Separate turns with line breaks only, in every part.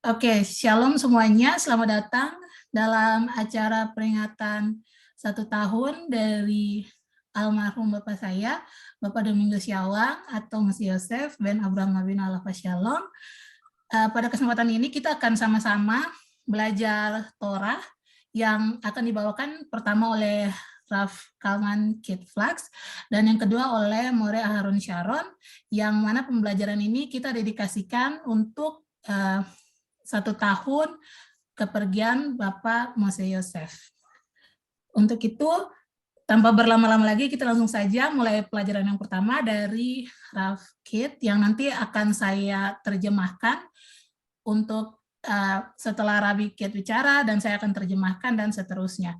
Oke, shalom semuanya. Selamat datang dalam acara peringatan 1 tahun dari almarhum Bapak saya, Bapak Domingo Syawang atau Mas Yosef ben Abraham Nabin Alafa Shalom. Pada kesempatan ini kita akan sama-sama belajar Torah yang akan dibawakan pertama oleh Raf Kalman Kid Flax dan yang kedua oleh More Aharon Sharon, yang mana pembelajaran ini kita dedikasikan untuk 1 tahun kepergian Bapak Mose Yosef. Untuk itu, tanpa berlama-lama lagi, kita langsung saja mulai pelajaran yang pertama dari Raf Kid, yang nanti akan saya terjemahkan untuk setelah Rabbi Kid bicara, dan saya akan terjemahkan, dan seterusnya.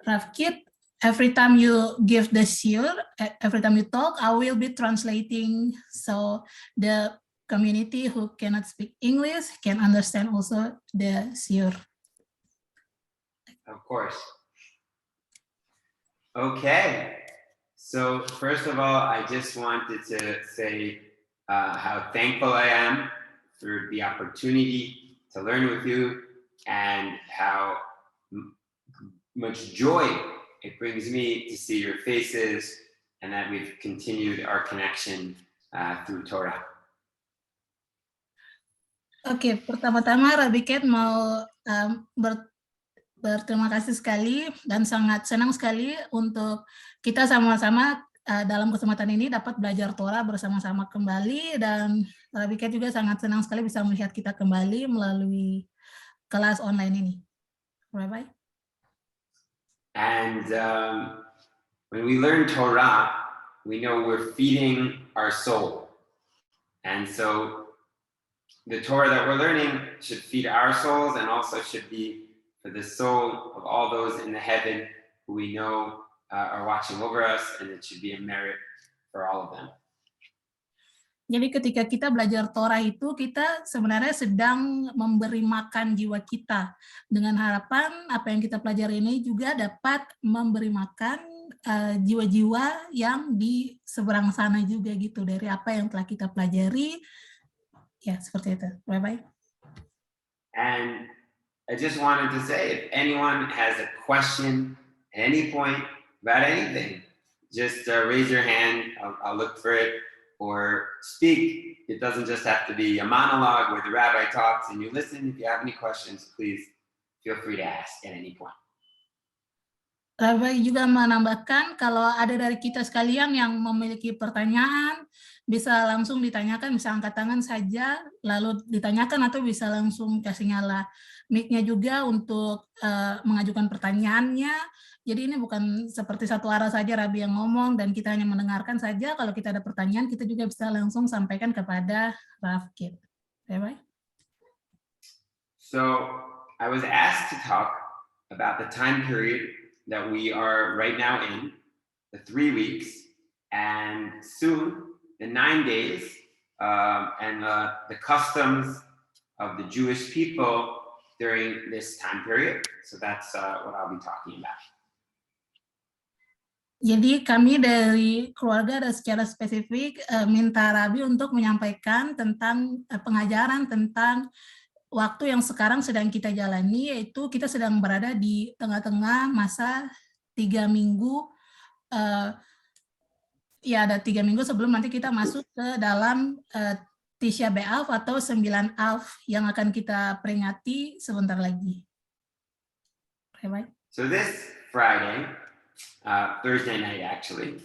Raf Kid, every time you give the shiur, every time you talk, I will be translating, so the community who cannot speak English can understand also the shiur.
Of course. Okay. So first of all, I just wanted to say how thankful I am for the opportunity to learn with you and how much joy it brings me to see your faces and that we've continued our connection through Torah.
Oke, pertama-tama Rabbi Cat mau berterima kasih sekali dan sangat senang sekali untuk kita sama-sama dalam kesempatan ini dapat belajar Torah bersama-sama kembali, dan Rabbi Cat juga sangat senang sekali bisa melihat kita kembali melalui kelas online ini. Rabbi?
And when we learn Torah, we know we're feeding our soul. And so the Torah that we're learning should feed our souls and also should be for the soul of all those in the heaven who we know are watching over us, and it should be a merit for all of them.
Jadi ketika kita belajar Torah itu, kita sebenarnya sedang memberi makan jiwa kita, dengan harapan apa yang kita pelajari ini juga dapat memberi makan jiwa-jiwa yang di seberang sana juga gitu, dari apa yang telah kita pelajari. Ya, seperti itu. Bye-bye.
And I just wanted to say, if anyone has a question at any point about anything, just raise your hand. I'll look for it, or speak. It doesn't just have to be a monologue where the rabbi talks and you listen. If you have any questions, please feel free to ask at any point.
Rabbi juga menambahkan, kalau ada dari kita sekalian yang memiliki pertanyaan, bisa langsung ditanyakan, bisa angkat tangan saja, lalu ditanyakan, atau bisa langsung kasih nyala mic-nya juga untuk mengajukan pertanyaannya. Jadi ini bukan seperti satu arah saja Rabbi yang ngomong, dan kita hanya mendengarkan saja. Kalau kita ada pertanyaan, kita juga bisa langsung sampaikan kepada Rav Kid. Rabbi?
So, I was asked to talk about the time period that we are right now in, the 3 weeks, and soon the 9 days, and the customs of the Jewish people during this time period. So that's what I'll be talking about.
Jadi kami dari keluarga ada secara spesifik minta Rabi untuk menyampaikan tentang pengajaran tentang waktu yang sekarang sedang kita jalani, yaitu kita sedang berada di tengah-tengah masa 3 minggu, ya ada 3 minggu sebelum nanti kita masuk ke dalam Tisha B'Av atau 9 Av yang akan kita peringati sebentar lagi.
So this Friday, Thursday night actually,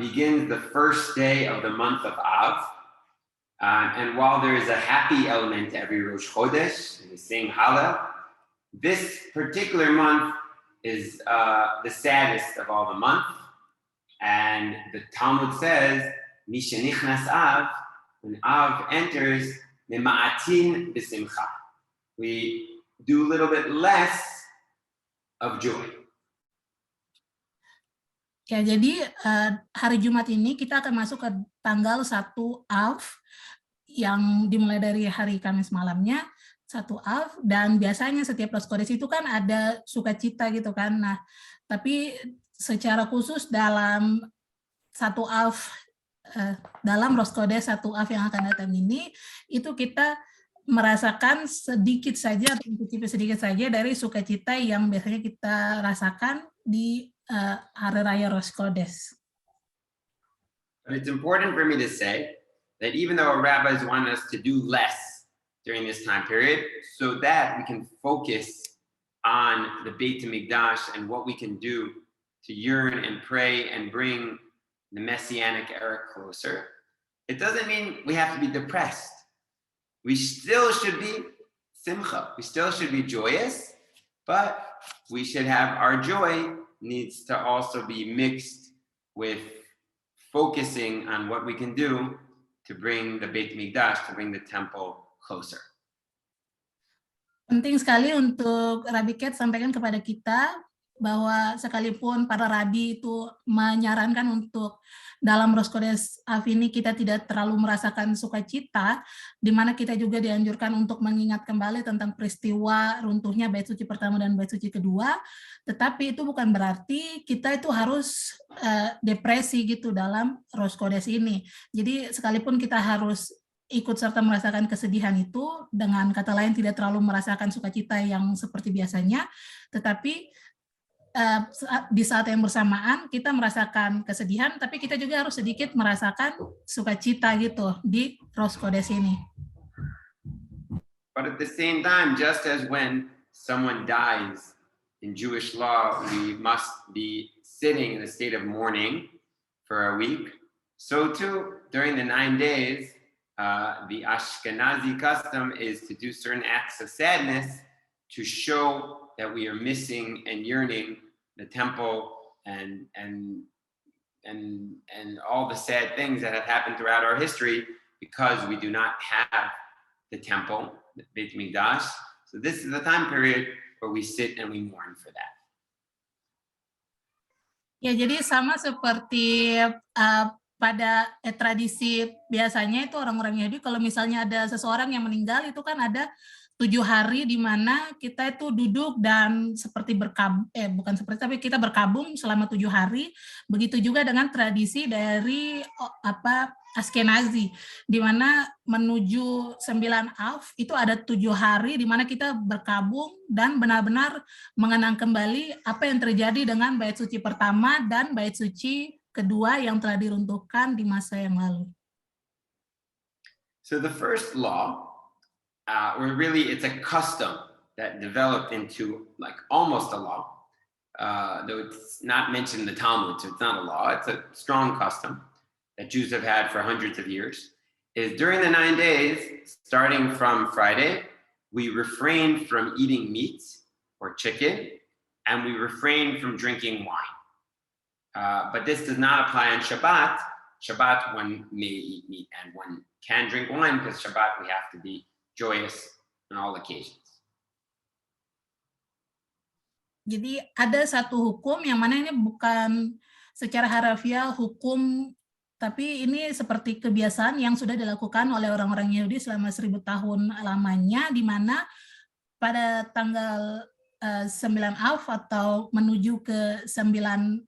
begins the first day of the month of Av. And while there is a happy element to every Rosh Chodesh, and we sing Hallel, this particular month is the saddest of all the months. And the Talmud says, Misha Nichnas Av, when Av enters, Mema'atin b'simcha. We do a little bit less of joy.
Ya, jadi hari Jumat ini kita akan masuk ke tanggal 1 Av, yang dimulai dari hari Kamis malamnya, 1 Av, dan biasanya setiap Rosh Chodesh itu kan ada sukacita gitu kan. Nah, tapi secara khusus dalam 1 Av, dalam Rosh Chodesh 1 Av yang akan datang ini, itu kita merasakan sedikit saja atau mencicipi sedikit saja dari sukacita yang biasanya kita rasakan di Hari Raya Rosh Chodesh.
But it's important for me to say that even though our rabbis want us to do less during this time period, so that we can focus on the Beit HaMikdash and what we can do to yearn and pray and bring the Messianic era closer, it doesn't mean we have to be depressed. We still should be simcha. We still should be joyous, but we should have our joy needs to also be mixed with focusing on what we can do to bring the Beit Mikdash, to bring the temple closer.
Penting sekali untuk Rabbi Cat sampaikan kepada kita bahwa sekalipun para rabi itu menyarankan untuk dalam Rosh Chodesh Av ini kita tidak terlalu merasakan sukacita, di mana kita juga dianjurkan untuk mengingat kembali tentang peristiwa runtuhnya Bait Suci pertama dan Bait Suci kedua, tetapi itu bukan berarti kita itu harus depresi gitu dalam Rosh Chodesh ini. Jadi sekalipun kita harus ikut serta merasakan kesedihan itu, dengan kata lain tidak terlalu merasakan sukacita yang seperti biasanya, tetapi di saat yang bersamaan kita merasakan kesedihan, tapi kita juga harus sedikit merasakan sukacita gitu di Rosh Chodesh ini.
But at the same time, just as when someone dies in Jewish law, we must be sitting in a state of mourning for a week, so too during the 9 days, the Ashkenazi custom is to do certain acts of sadness to show that we are missing and yearning the temple and all the sad things that have happened throughout our history, because we do not have the temple, the Beit Mikdash. So this is the time period where we sit and we mourn for that.
Ya, jadi sama seperti pada tradisi biasanya itu orang-orang Yahudi, kalau misalnya ada seseorang yang meninggal itu kan ada 7 hari di mana kita itu duduk dan seperti berkabung, bukan seperti, tapi kita berkabung selama 7 hari. Begitu juga dengan tradisi dari Ashkenazi, di mana menuju 9 Av itu ada 7 hari di mana kita berkabung dan benar-benar mengenang kembali apa yang terjadi dengan Bait Suci pertama dan Bait Suci kedua yang telah diruntuhkan di masa yang lalu.
So the first law, or really it's a custom that developed into like almost a law, though it's not mentioned in the Talmud, so it's not a law, it's a strong custom that Jews have had for hundreds of years, is during the 9 days, starting from Friday, we refrain from eating meat or chicken, and we refrain from drinking wine. But this does not apply on Shabbat. Shabbat, one may eat meat and one can drink wine, because Shabbat we have to be joyous on all occasions.
Jadi ada satu hukum yang mana ini bukan secara harafiah hukum, tapi ini seperti kebiasaan yang sudah dilakukan oleh orang-orang Yahudi selama 1000 tahun lamanya, di mana pada tanggal 9 Av atau menuju ke 9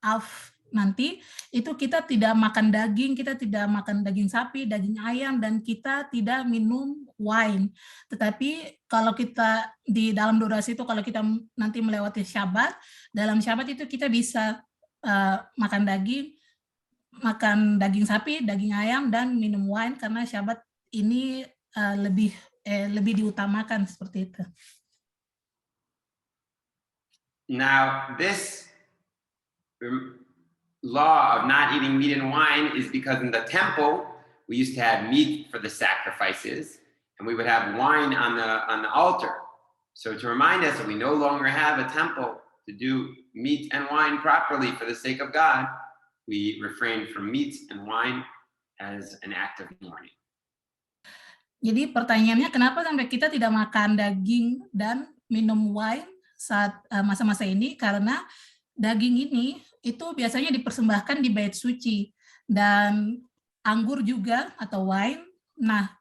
Av nanti, itu kita tidak makan daging, kita tidak makan daging sapi, daging ayam, dan kita tidak minum wine. Tetapi kalau kita di dalam durasi itu, kalau kita nanti melewati Syabat, dalam Syabat itu kita bisa makan daging sapi, daging ayam, dan minum wine, karena Syabat ini lebih diutamakan seperti itu.
Now, this law of not eating meat and wine is because in the temple we used to have meat for the sacrifices, and we would have wine on the altar. So to remind us that we no longer have a temple to do meat and wine properly for the sake of God, we refrain from meat and wine as an act of mourning.
Jadi pertanyaannya, kenapa sampai kita tidak makan daging dan minum wine saat masa-masa ini? Karena daging ini itu biasanya dipersembahkan di bait suci, dan anggur juga atau wine. Nah,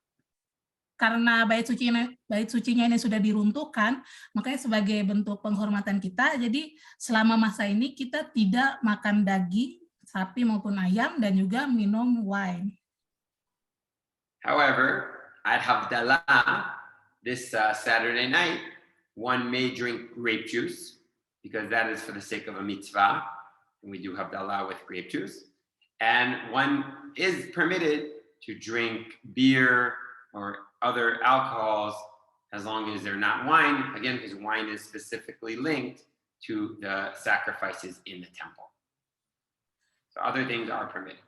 karena bait sucinya ini sudah diruntuhkan, makanya sebagai bentuk penghormatan kita, jadi selama masa ini kita tidak makan daging sapi maupun ayam dan juga minum wine.
However, at Havdalah, this Saturday night, one may drink grape juice because that is for the sake of a mitzvah, and we do Havdalah with grape juice. And one is permitted to drink beer or other alcohols as long as they're not wine, again, because wine is specifically linked to the sacrifices in the temple. So other things are permitted.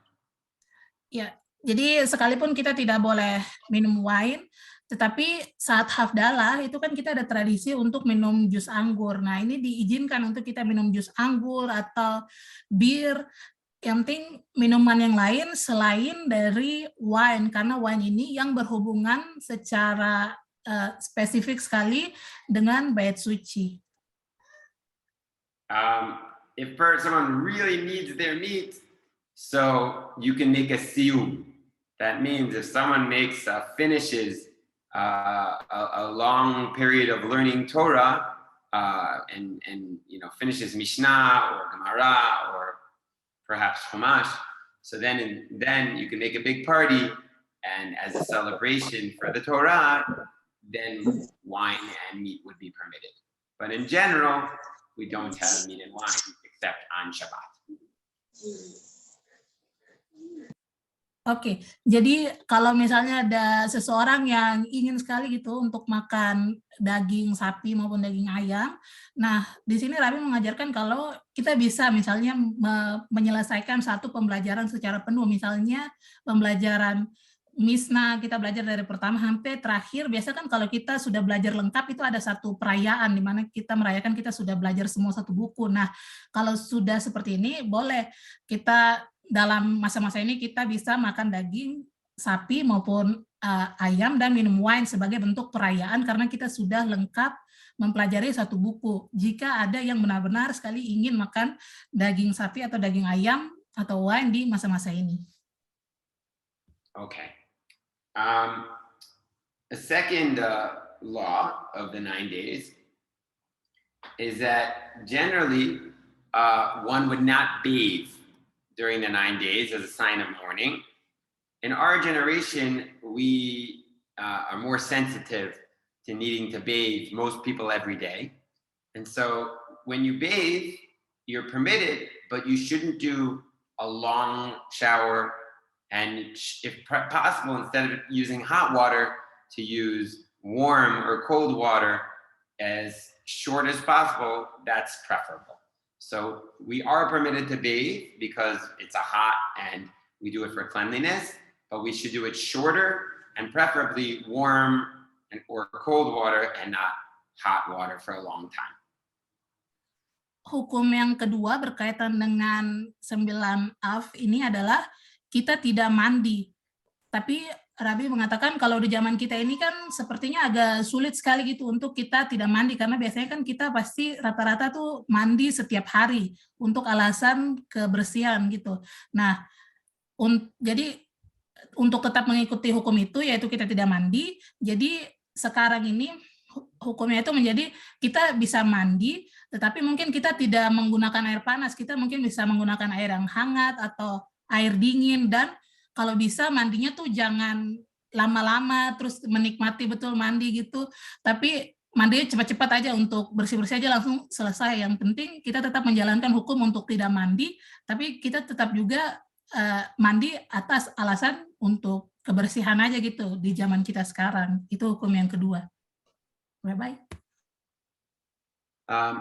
Ya, jadi sekalipun kita tidak boleh minum wine, tetapi saat Hafdalah itu kan kita ada tradisi untuk minum jus anggur. Nah, ini diizinkan untuk kita minum jus anggur atau bir, yang penting minuman yang lain selain dari wine, karena wine ini yang berhubungan secara spesifik sekali dengan bait suci.
If someone really needs their meat, so you can make a siyum. That means if someone finishes a long period of learning Torah and finishes Mishnah or Gemara or perhaps Chumash, so then you can make a big party, and as a celebration for the Torah, then wine and meat would be permitted. But in general, we don't have meat and wine except on Shabbat.
Oke, jadi kalau misalnya ada seseorang yang ingin sekali gitu untuk makan daging sapi maupun daging ayam, nah di sini Rabi mengajarkan kalau kita bisa misalnya menyelesaikan satu pembelajaran secara penuh, misalnya pembelajaran Mishnah, kita belajar dari pertama sampai terakhir. Biasa kan kalau kita sudah belajar lengkap itu ada satu perayaan di mana kita merayakan kita sudah belajar semua satu buku. Nah, kalau sudah seperti ini boleh kita dalam masa-masa ini kita bisa makan daging sapi maupun ayam dan minum wine sebagai bentuk perayaan karena kita sudah lengkap mempelajari satu buku. Jika ada yang benar-benar sekali ingin makan daging sapi atau daging ayam atau wine di masa-masa ini.
Okay. A second law of the 9 days is that generally one would not bathe during the 9 days as a sign of mourning. In our generation, we are more sensitive to needing to bathe, most people every day. And so when you bathe, you're permitted, but you shouldn't do a long shower. And if possible, instead of using hot water, to use warm or cold water as short as possible, that's preferable. So we are permitted to bathe because it's a hot and we do it for cleanliness, but we should do it shorter and preferably warm or cold water and not hot water for a long time.
Hukum yang kedua berkaitan dengan 9 Av ini adalah kita tidak mandi. Tapi Rabi mengatakan kalau di zaman kita ini kan sepertinya agak sulit sekali gitu untuk kita tidak mandi, karena biasanya kan kita pasti rata-rata tuh mandi setiap hari untuk alasan kebersihan gitu. Nah, jadi untuk tetap mengikuti hukum itu, yaitu kita tidak mandi, jadi sekarang ini hukumnya itu menjadi kita bisa mandi, tetapi mungkin kita tidak menggunakan air panas, kita mungkin bisa menggunakan air yang hangat atau air dingin, dan kalau bisa mandinya tuh jangan lama-lama terus menikmati betul mandi gitu, tapi mandinya cepat-cepat aja untuk bersih-bersih aja langsung selesai. Yang penting kita tetap menjalankan hukum untuk tidak mandi, tapi kita tetap juga mandi atas alasan untuk kebersihan aja gitu di zaman kita sekarang. Itu hukum yang kedua. Bye-bye.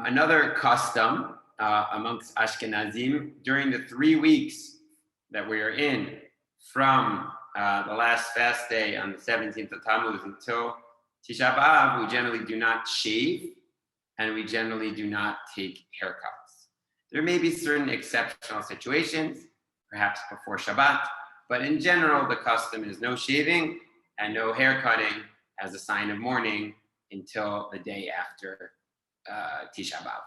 Another custom amongst Ashkenazim during the 3 weeks that we are in, from the last fast day on the 17th of Tammuz until Tisha B'Av, we generally do not shave and we generally do not take haircuts. There may be certain exceptional situations, perhaps before Shabbat, but in general, the custom is no shaving and no haircutting as a sign of mourning until the day after Tisha B'Av.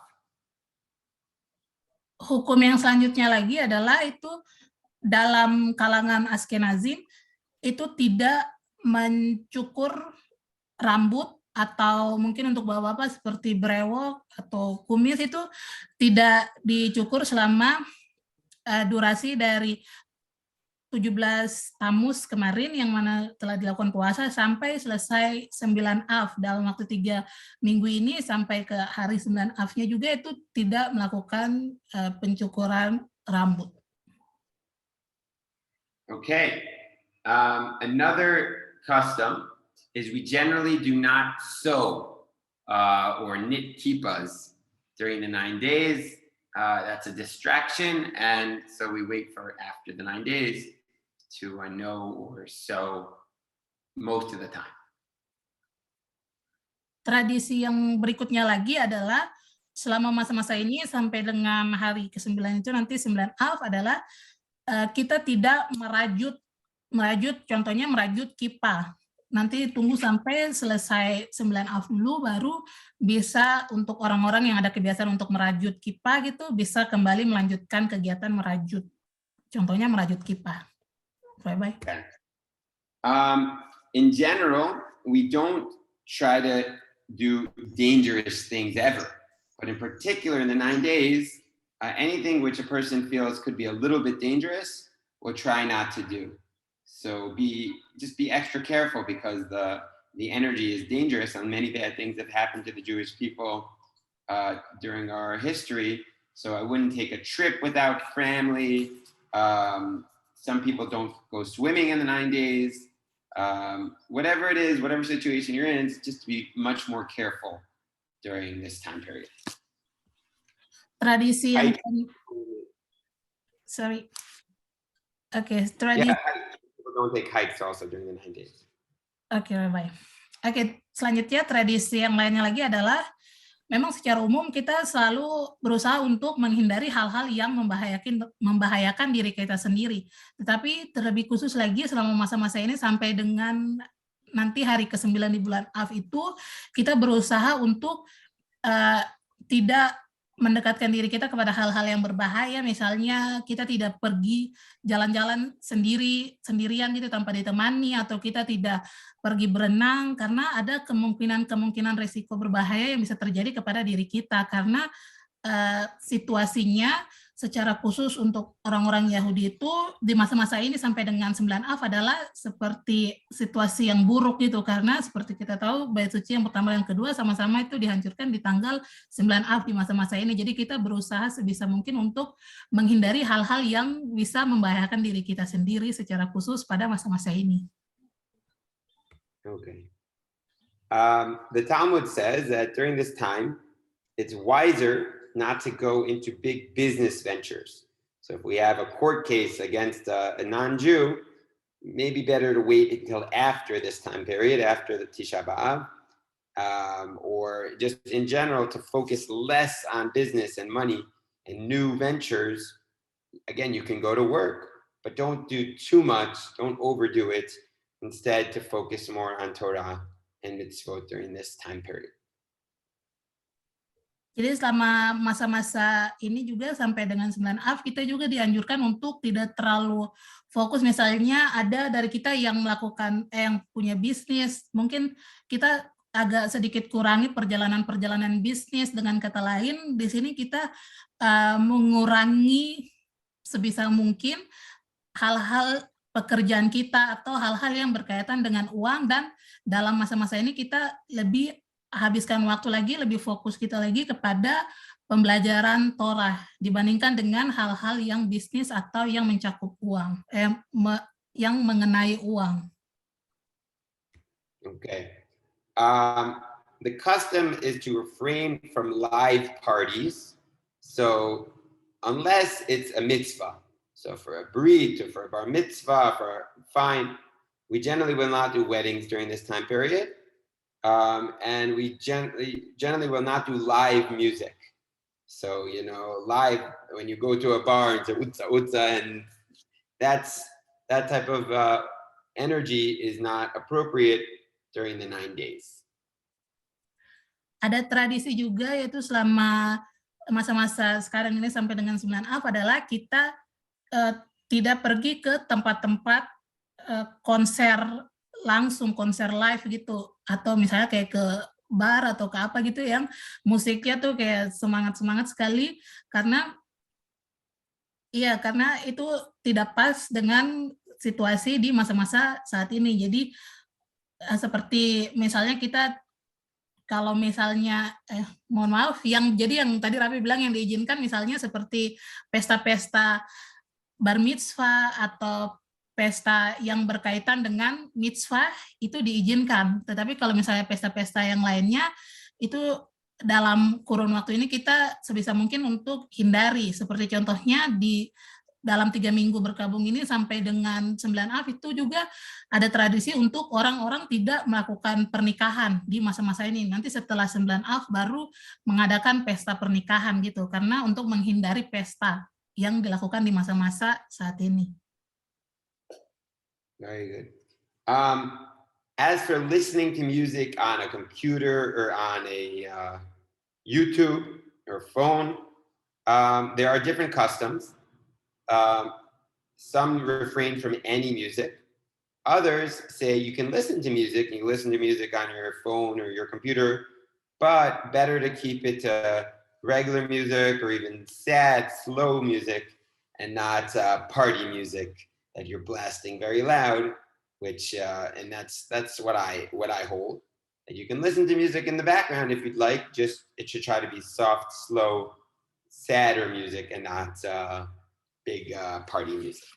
Hukum yang selanjutnya lagi adalah itu dalam kalangan Ashkenazim itu tidak mencukur rambut, atau mungkin untuk bapak-bapak seperti brewok atau kumis itu tidak dicukur selama durasi dari 17 Tamus kemarin yang mana telah dilakukan puasa sampai selesai 9 Av dalam waktu 3 minggu ini sampai ke hari 9 Av-nya juga itu tidak melakukan pencukuran rambut.
Okay. Another custom is we generally do not sew or knit kippas during the 9 days. That's a distraction, and so we wait for after the 9 days to know or sew most of the time.
Tradisi yang berikutnya lagi adalah selama masa-masa ini sampai dengan hari ke-9 itu nanti 9 Av adalah kita tidak merajut, contohnya merajut kipah. Nanti tunggu sampai selesai 9 Av dulu, baru bisa untuk orang-orang yang ada kebiasaan untuk merajut kipah gitu, bisa kembali melanjutkan kegiatan merajut. Contohnya merajut kipah. Bye-bye.
Okay. In general, we don't try to do dangerous things ever. But in particular, in the 9 days, anything which a person feels could be a little bit dangerous, we'll try not to do. So just be extra careful, because the energy is dangerous, and many bad things have happened to the Jewish people during our history. So I wouldn't take a trip without family. Some people don't go swimming in the 9 days. Whatever it is, whatever situation you're in, just to be much more careful during this time period.
Tradisi yang tradisi.
Yeah, people don't take hikes also during the 9 days.
Bye. Selanjutnya tradisi yang lainnya lagi adalah memang secara umum kita selalu berusaha untuk menghindari hal-hal yang membahayakan diri kita sendiri. Tetapi terlebih khusus lagi selama masa-masa ini sampai dengan nanti hari ke-9 di bulan Av itu, kita berusaha untuk tidak mendekatkan diri kita kepada hal-hal yang berbahaya, misalnya kita tidak pergi jalan-jalan sendirian gitu tanpa ditemani, atau kita tidak pergi berenang karena ada kemungkinan resiko berbahaya yang bisa terjadi kepada diri kita, karena situasinya secara khusus untuk orang-orang Yahudi itu di masa-masa ini sampai dengan 9 Av adalah seperti situasi yang buruk gitu, karena seperti kita tahu Bait Suci yang pertama dan kedua sama-sama itu dihancurkan di tanggal 9 Av di masa-masa ini. Jadi kita berusaha sebisa mungkin untuk menghindari hal-hal yang bisa membahayakan diri kita sendiri secara khusus pada masa-masa ini.
Okay. The Talmud says that during this time, it's wiser not to go into big business ventures. So if we have a court case against a non-Jew, maybe better to wait until after this time period, after the Tisha B'Av, or just in general to focus less on business and money and new ventures. Again, you can go to work, but don't do too much, don't overdo it. Instead, to focus more on Torah and mitzvot during this time period.
Jadi selama masa-masa ini juga sampai dengan 9 Av, kita juga dianjurkan untuk tidak terlalu fokus. Misalnya ada dari kita yang melakukan, yang punya bisnis, mungkin kita agak sedikit kurangi perjalanan bisnis. Dengan kata lain, di sini kita mengurangi sebisa mungkin hal-hal pekerjaan kita atau hal-hal yang berkaitan dengan uang, dan dalam masa-masa ini kita lebih habiskan waktu lagi, lebih fokus kita lagi kepada pembelajaran Torah dibandingkan dengan hal-hal yang bisnis atau yang mencakup uang, yang mengenai uang.
Okay. The custom is to refrain from live parties. So unless it's a mitzvah, so for a brit or for a bar mitzvah, we generally will not do weddings during this time period. And we generally will not do live music. So, live, when you go to a bar, it's a utza, and that type of energy is not appropriate during the 9 days.
Ada tradisi juga, yaitu selama masa-masa sekarang ini sampai dengan 9 Av adalah kita tidak pergi ke tempat-tempat konser langsung, konser live gitu, atau misalnya kayak ke bar atau ke apa gitu yang musiknya tuh kayak semangat sekali, karena itu tidak pas dengan situasi di masa-masa saat ini. Jadi seperti misalnya kita kalau misalnya mohon maaf yang tadi Raffi bilang yang diizinkan misalnya seperti pesta-pesta bar mitzvah atau pesta yang berkaitan dengan mitzvah itu diizinkan. Tetapi kalau misalnya pesta-pesta yang lainnya itu dalam kurun waktu ini kita sebisa mungkin untuk hindari. Seperti contohnya di dalam 3 minggu berkabung ini sampai dengan 9 Av itu juga ada tradisi untuk orang-orang tidak melakukan pernikahan di masa-masa ini. Nanti setelah 9 Av baru mengadakan pesta pernikahan gitu, karena untuk menghindari pesta yang dilakukan di masa-masa saat ini.
Very good. As for listening to music on a computer or on a YouTube or phone, there are different customs. Some refrain from any music. Others say you can listen to music, you listen to music on your phone or your computer, but better to keep it to regular music or even sad, slow music and not party music that you're blasting very loud, which and that's what I hold. And you can listen to music in the background if you'd like, just it should try to be soft, slow, sadder music and not big party music.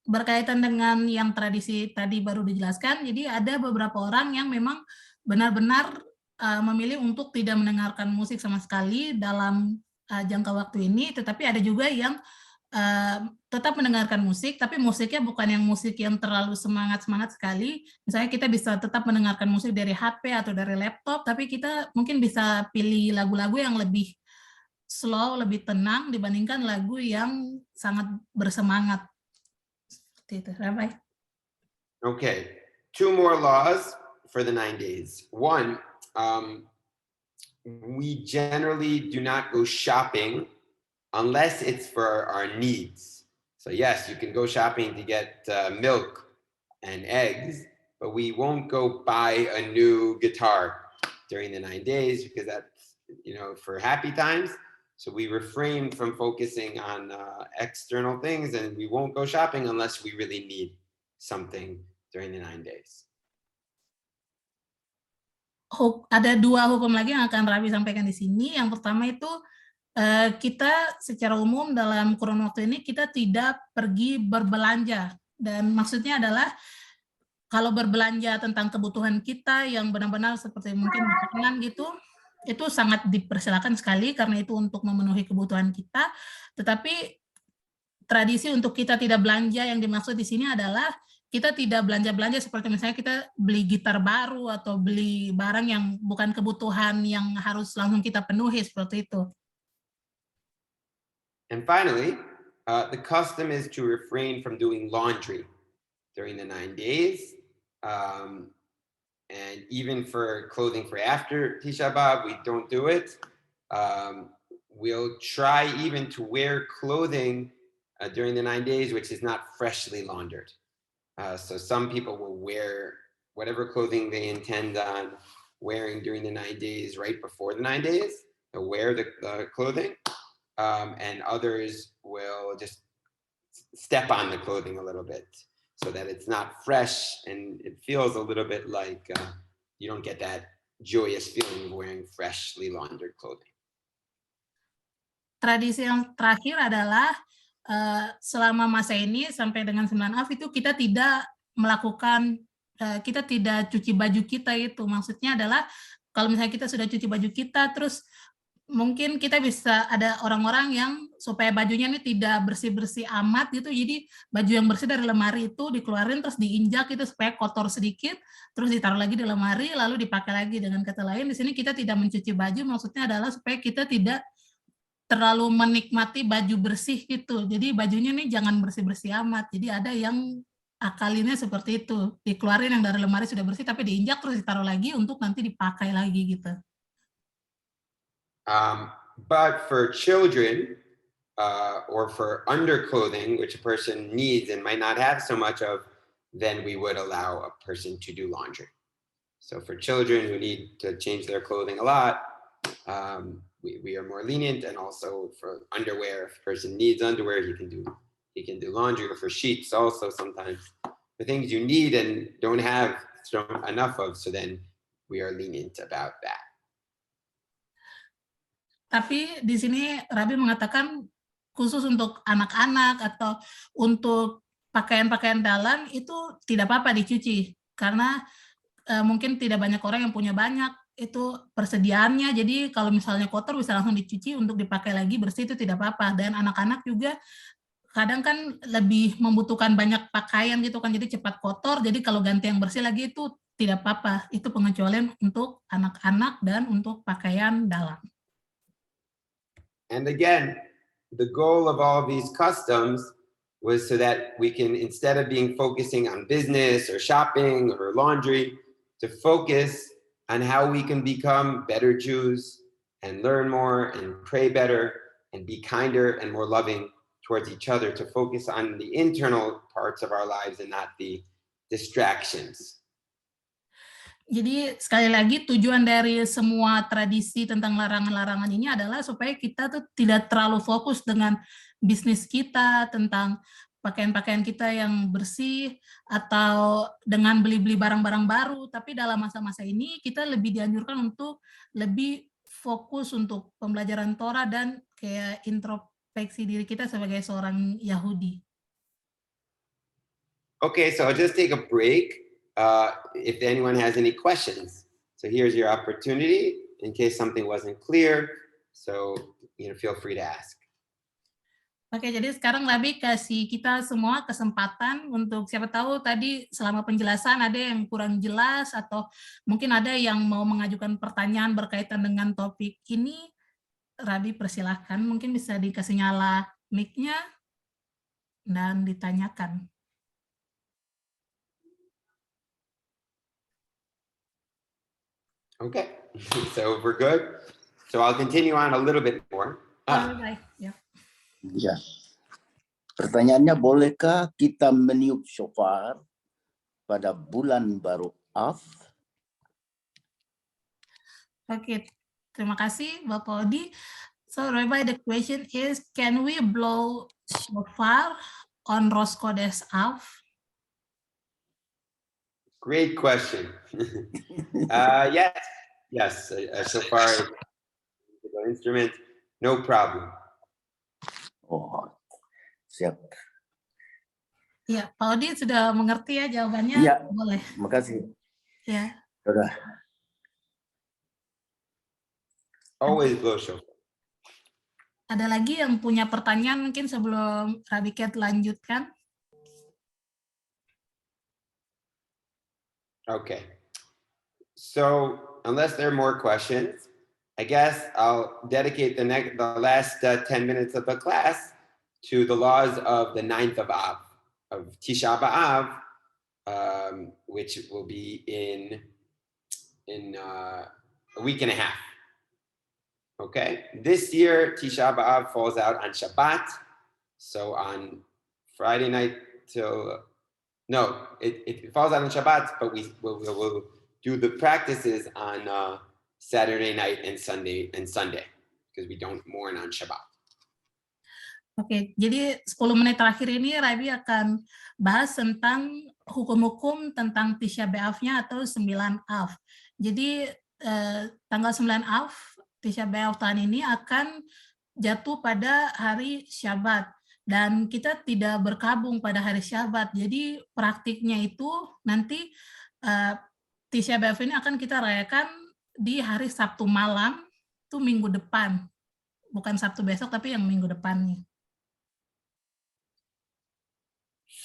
Berkaitan dengan yang tradisi tadi baru dijelaskan, jadi ada beberapa orang yang memang benar-benar memilih untuk tidak mendengarkan musik sama sekali dalam jangka waktu ini, tetapi ada juga yang tetap mendengarkan musik, tapi musiknya bukan yang musik yang terlalu semangat-semangat sekali. Misalnya kita bisa tetap mendengarkan musik dari HP atau dari laptop, tapi kita mungkin bisa pilih lagu-lagu yang lebih slow, lebih tenang dibandingkan lagu yang sangat bersemangat.
Okay, 2 more laws for the 9 days. One, we generally do not go shopping unless it's for our needs. So yes, you can go shopping to get milk and eggs, but we won't go buy a new guitar during the 9 days because that's, for happy times. So we refrain from focusing on external things, and we won't go shopping unless we really need something during the 9 days.
Ada 2 hukum lagi yang akan Raffi sampaikan di sini. Yang pertama itu kita secara umum dalam kurun waktu ini kita tidak pergi berbelanja, dan maksudnya adalah kalau berbelanja tentang kebutuhan kita yang benar-benar seperti mungkin makanan gitu, itu sangat dipersilakan sekali karena itu untuk memenuhi kebutuhan kita. Tetapi tradisi untuk kita tidak belanja yang dimaksud di sini adalah kita tidak belanja-belanja seperti misalnya kita beli gitar baru atau beli barang yang bukan kebutuhan yang harus langsung kita penuhi seperti itu.
And finally, the custom is to refrain from doing laundry during the 9 days. And even for clothing for after Tisha B'Av, we don't do it. We'll try even to wear clothing during the 9 days, which is not freshly laundered. So some people will wear whatever clothing they intend on wearing during the 9 days right before the 9 days. They'll wear the clothing, and others will just step on the clothing a little bit, so that it's not fresh and it feels a little bit like you don't get that joyous feeling of wearing freshly laundered clothing.
Tradisi yang terakhir adalah selama masa ini sampai dengan 9 Av itu kita tidak melakukan, kita tidak cuci baju kita itu. Maksudnya adalah kalau misalnya kita sudah cuci baju kita, terus mungkin kita bisa ada orang-orang yang supaya bajunya ini tidak bersih-bersih amat gitu, jadi baju yang bersih dari lemari itu dikeluarin terus diinjak itu supaya kotor sedikit, terus ditaruh lagi di lemari lalu dipakai lagi. Dengan kata lain di sini kita tidak mencuci baju, maksudnya adalah supaya kita tidak terlalu menikmati baju bersih gitu, jadi bajunya nih jangan bersih-bersih amat. Jadi ada yang akalinnya seperti itu, dikeluarin yang dari lemari sudah bersih tapi diinjak terus ditaruh lagi untuk nanti dipakai lagi gitu.
But for children or for underclothing, which a person needs and might not have so much of, then we would allow a person to do laundry. So for children who need to change their clothing a lot, we are more lenient, and also for underwear, if a person needs underwear, he can do You can do laundry, or for sheets also sometimes. The things you need and don't have enough of, so then we are lenient about that.
Tapi di sini Rabi mengatakan khusus untuk anak-anak atau untuk pakaian-pakaian dalam itu tidak apa-apa dicuci karena mungkin tidak banyak orang yang punya banyak itu persediaannya, jadi kalau misalnya kotor bisa langsung dicuci untuk dipakai lagi bersih, itu tidak apa-apa. Dan anak-anak juga kadang kan lebih membutuhkan banyak pakaian gitu kan, jadi cepat kotor, jadi kalau ganti yang bersih lagi itu tidak apa-apa. Itu pengecualian untuk anak-anak dan untuk pakaian dalam.
And again, the goal of all these customs was so that we can, instead of being focusing on business or shopping or laundry, to focus on how we can become better Jews and learn more and pray better and be kinder and more loving towards each other, to focus on the internal parts of our lives and not the distractions.
Jadi sekali lagi tujuan dari semua tradisi tentang larangan-larangan ini adalah supaya kita tuh tidak terlalu fokus dengan bisnis kita, tentang pakaian-pakaian kita yang bersih, atau dengan beli-beli barang-barang baru, tapi dalam masa-masa ini kita lebih dianjurkan untuk lebih fokus untuk pembelajaran Torah dan kayak introspeksi diri kita sebagai seorang Yahudi.
Okay, so I'll just take a break. If anyone has any questions. So here's your opportunity in case something wasn't clear. So, feel free to ask.
Oke, jadi sekarang Rabi kasih kita semua kesempatan untuk siapa tahu tadi selama penjelasan ada yang kurang jelas atau mungkin ada yang mau mengajukan pertanyaan berkaitan dengan topik ini. Rabi persilahkan, mungkin bisa dikasih nyala mic-nya dan ditanyakan.
Okay, so we're good. So I'll continue on a little bit more.
Baik, ya.
Ya. Pertanyaannya, bolehkah kita meniup shofar pada bulan baru Av?
Okay, terima kasih Bapak Odi. So Rabbi, the question is, can we blow shofar on Rosh Chodesh Av?
Great question. Yes, a shofar is an instrument, no problem.
Oh, siap.
Ya, Pak Odi sudah mengerti ya jawabannya?
Ya,
boleh.
Makasih.
Ya.
Sudah.
Always blow shofar.
Ada lagi yang punya pertanyaan mungkin sebelum Rabbi Ket lanjutkan?
Okay. So unless there are more questions, I guess I'll dedicate the last 10 minutes of the class to the laws of the 9th of Av, of Tisha B'Av, which will be in a week and a half. Okay, this year Tisha B'Av falls out on Shabbat, so on Friday night it falls out on Shabbat, but we'll do the practices on Saturday night and Sunday because we don't mourn on Shabbat.
Oke, jadi 10 menit terakhir ini Rabi akan bahas tentang hukum-hukum tentang Tisha B'Av-nya atau 9 Av. Jadi tanggal 9 Av, Tisha B'Av tahun ini akan jatuh pada hari Syabat. Dan kita tidak berkabung pada hari Syabat. Jadi praktiknya itu nanti Tisha B'Av ini akan kita rayakan di hari Sabtu malam, itu minggu depan. Bukan Sabtu besok, tapi yang minggu depannya.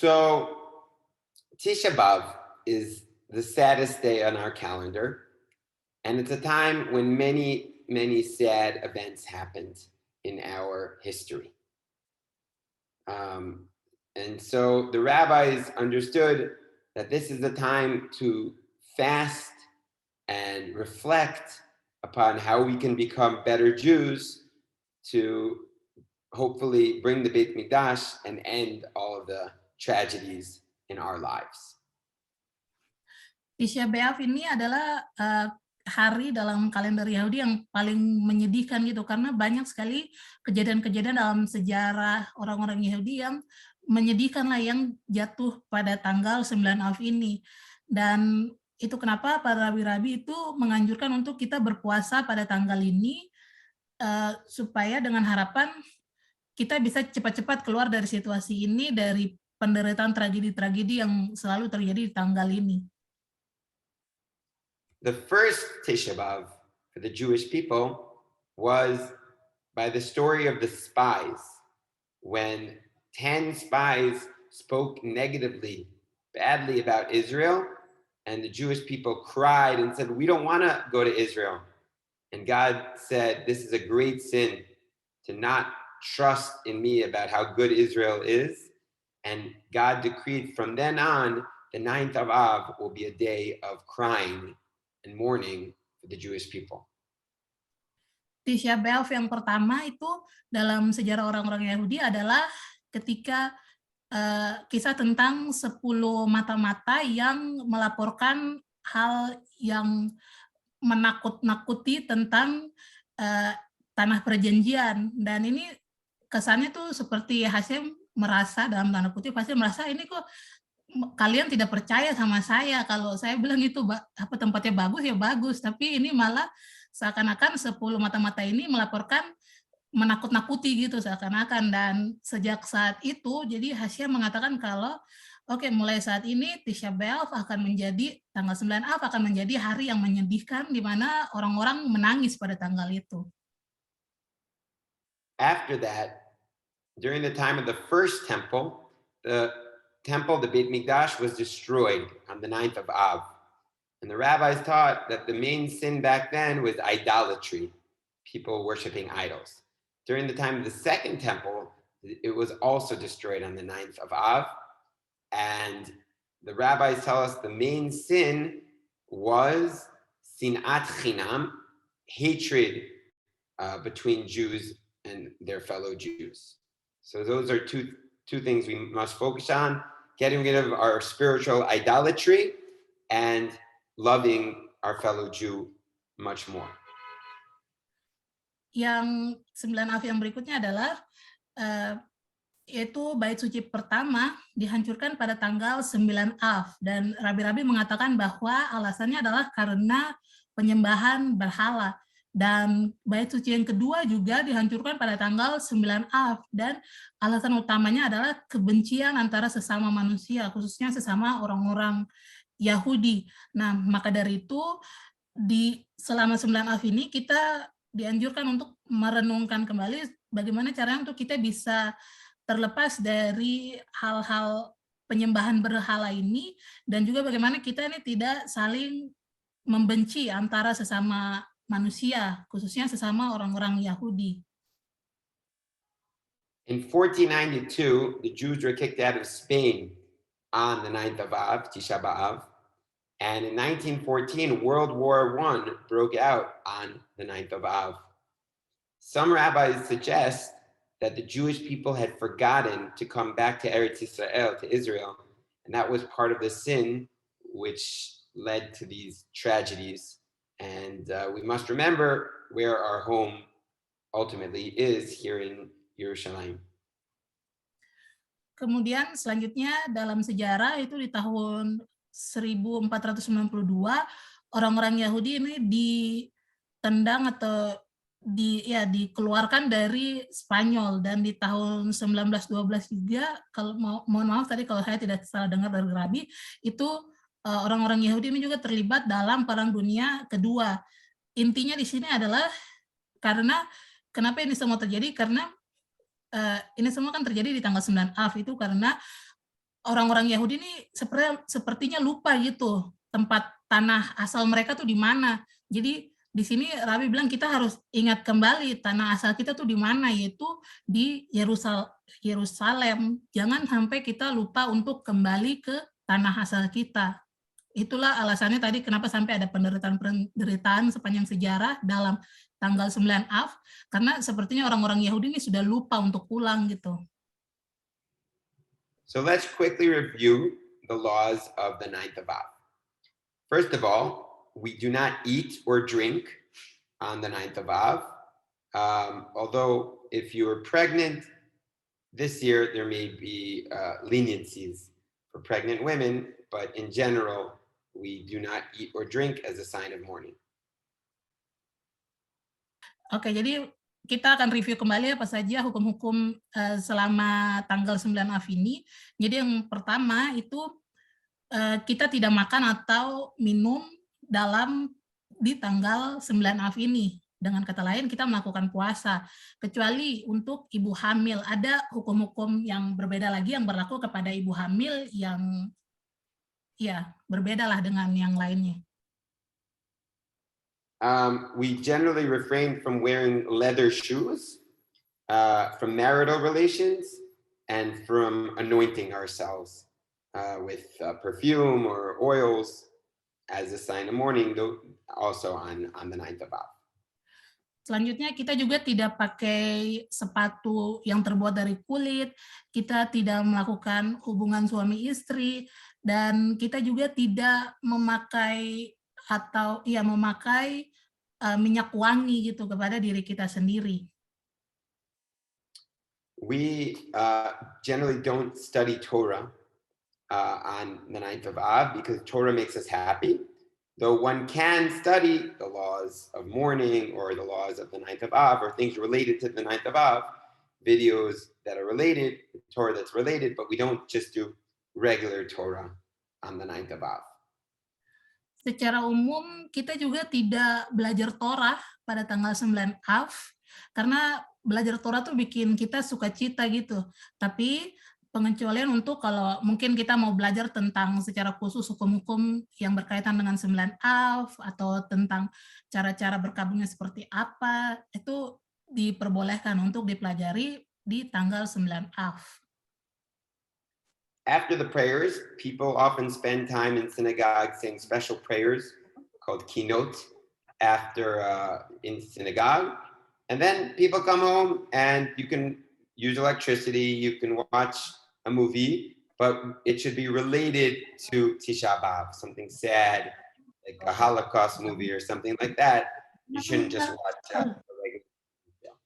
So, Tisha B'Av is the saddest day on our calendar, and it's a time when many, many sad events happened in our history. And so the rabbis understood that this is the time to fast and reflect upon how we can become better Jews to hopefully bring the Beit Mikdash and end all of the tragedies in our lives.
Tisha B'Av ini adalah hari dalam kalender Yahudi yang paling menyedihkan gitu, karena banyak sekali kejadian-kejadian dalam sejarah orang-orang Yahudi yang menyedihkanlah yang jatuh pada tanggal 9 Av ini. Dan itu kenapa para rabi-rabi itu menganjurkan untuk kita berpuasa pada tanggal ini, supaya dengan harapan kita bisa cepat-cepat keluar dari situasi ini, dari penderitaan tragedi-tragedi yang selalu terjadi di tanggal ini.
The first Tisha B'Av for the Jewish people was by the story of the spies, when 10 spies spoke negatively, badly about Israel, and the Jewish people cried and said, we don't want to go to Israel. And God said, this is a great sin to not trust in me about how good Israel is. And God decreed from then on, the 9th of Av will be a day of crying and mourning for the Jewish people.
Tisha B'Av yang pertama itu dalam sejarah orang-orang Yahudi adalah ketika kisah tentang 10 mata-mata yang melaporkan hal yang menakut-nakuti tentang tanah perjanjian. Dan ini kesannya tuh seperti Hashem merasa, dalam tanda kutip, Hashem merasa ini kok kalian tidak percaya sama saya. Kalau saya bilang itu tempatnya bagus ya bagus, tapi ini malah seakan-akan 10 mata-mata ini melaporkan menakut-nakuti gitu seakan-akan. Dan sejak saat itu jadi Hashem mengatakan kalau oke, mulai saat ini Tisha B'Av akan menjadi tanggal 9 Av akan menjadi hari yang menyedihkan di mana orang-orang menangis pada tanggal itu.
After that, during the time of the first temple, the Beit Mikdash was destroyed on the 9th of Av. And the rabbis taught that the main sin back then was idolatry, people worshiping idols. During the time of the second temple, it was also destroyed on the 9th of Av. And the rabbis tell us the main sin was sinat chinam, hatred between Jews and their fellow Jews. So those are two things we must focus on: getting rid of our spiritual idolatry and loving our fellow Jew much more.
Yang 9 Av yang berikutnya adalah yaitu bait suci pertama dihancurkan pada tanggal 9 Av, dan rabi-rabi mengatakan bahwa alasannya adalah karena penyembahan berhala. Dan bait suci yang kedua juga dihancurkan pada tanggal 9 Av, dan alasan utamanya adalah kebencian antara sesama manusia, khususnya sesama orang-orang Yahudi. Nah, maka dari itu selama 9 Av ini kita dianjurkan untuk merenungkan kembali bagaimana caranya untuk kita bisa terlepas dari hal-hal penyembahan berhala ini, dan juga bagaimana kita ini tidak saling membenci antara sesama manusia, khususnya sesama orang-orang Yahudi.
In 1492, the Jews were kicked out of Spain on the 9th of Av, Tisha B'Av. And in 1914, World War I broke out on the 9th of Av. Some rabbis suggest that the Jewish people had forgotten to come back to Eretz Israel, to Israel, and that was part of the sin which led to these tragedies. And we must remember where our home ultimately is here in Yerushalayim.
Kemudian selanjutnya dalam sejarah itu di tahun 1492 orang-orang Yahudi ini ditendang atau dikeluarkan dari Spanyol, dan di tahun 1912 juga, kalau mohon maaf tadi kalau saya tidak salah dengar dari Rabi, itu orang-orang Yahudi ini juga terlibat dalam Perang Dunia Kedua. Intinya di sini adalah karena kenapa ini semua terjadi, karena ini semua kan terjadi di tanggal 9 Av, itu karena orang-orang Yahudi ini sepertinya lupa gitu tempat tanah asal mereka tuh di mana. Jadi di sini Rabi bilang kita harus ingat kembali tanah asal kita tuh di mana, yaitu di Yerusalem. Jangan sampai kita lupa untuk kembali ke tanah asal kita. Itulah alasannya tadi kenapa sampai ada penderitaan sepanjang sejarah dalam tanggal 9 Av, karena sepertinya orang-orang Yahudi ini sudah lupa untuk pulang gitu.
So let's quickly review the laws of the 9th of Av. First of all, we do not eat or drink on the 9th of Av. Although if you are pregnant This year, there may be leniencies for pregnant women, but in general, we do not eat or drink as a sign of mourning.
Oke, jadi kita akan review kembali apa saja hukum-hukum selama tanggal 9 Av ini. Jadi yang pertama itu kita tidak makan atau minum di tanggal 9 Av ini. Dengan kata lain, kita melakukan puasa. Kecuali untuk ibu hamil, ada hukum-hukum yang berbeda lagi yang berlaku kepada ibu hamil yang ya berbeda dengan yang lainnya.
We generally refrain from wearing leather shoes, from marital relations, and from anointing ourselves with perfume or oils as a sign of mourning, also on the 9th of Av.
Selanjutnya kita juga tidak pakai sepatu yang terbuat dari kulit, kita tidak melakukan hubungan suami istri, dan kita juga tidak memakai minyak wangi gitu kepada diri kita sendiri.
We generally don't study Torah on the 9th of Av because Torah makes us happy. Though one can study the laws of mourning or the laws of the 9th of Av or things related to the 9th of Av, videos that are related, Torah that's related, but we don't just do regular Torah on the 9th of Av.
Secara umum kita juga tidak belajar Torah pada tanggal 9 Av karena belajar Torah tuh bikin kita sukacita gitu. Tapi pengecualian untuk kalau mungkin kita mau belajar tentang secara khusus hukum-hukum yang berkaitan dengan 9 Av atau tentang cara-cara berkabungnya seperti apa, itu diperbolehkan untuk dipelajari di tanggal 9 Av.
After the prayers, people often spend time in synagogue saying special prayers called kinot in synagogue. And then people come home and you can use electricity, you can watch a movie, but it should be related to Tisha B'Av, something sad, like a Holocaust movie or something like that. You shouldn't just watch a regular film.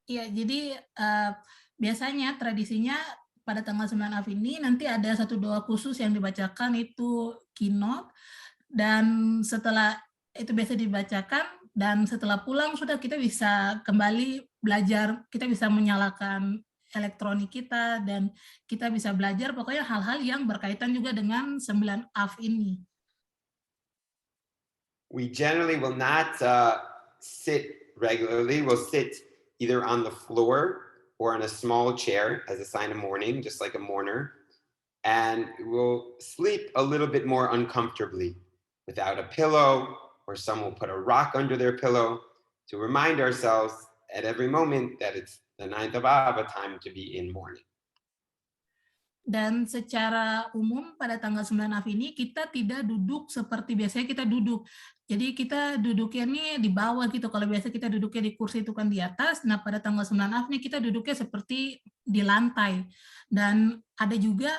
Iya, jadi biasanya tradisinya pada tanggal 9 Av ini nanti ada satu doa khusus yang dibacakan itu kinot, dan setelah itu biasa dibacakan, dan setelah pulang sudah kita bisa kembali belajar, kita bisa menyalakan elektronik kita, dan kita bisa belajar pokoknya hal-hal yang berkaitan juga dengan 9 Av ini.
We generally will not sit regularly. We'll sit either on the floor or on a small chair as a sign of mourning, just like a mourner. And we'll sleep a little bit more uncomfortably without a pillow, or some will put a rock under their pillow to remind ourselves at every moment that it's the 9th of Av, a time to be in mourning.
Dan secara umum pada tanggal 9 Av ini kita tidak duduk seperti biasanya kita duduk. Jadi kita duduknya nih di bawah gitu. Kalau biasa kita duduknya di kursi itu kan di atas. Nah pada tanggal 9 Av nih kita duduknya seperti di lantai. Dan ada juga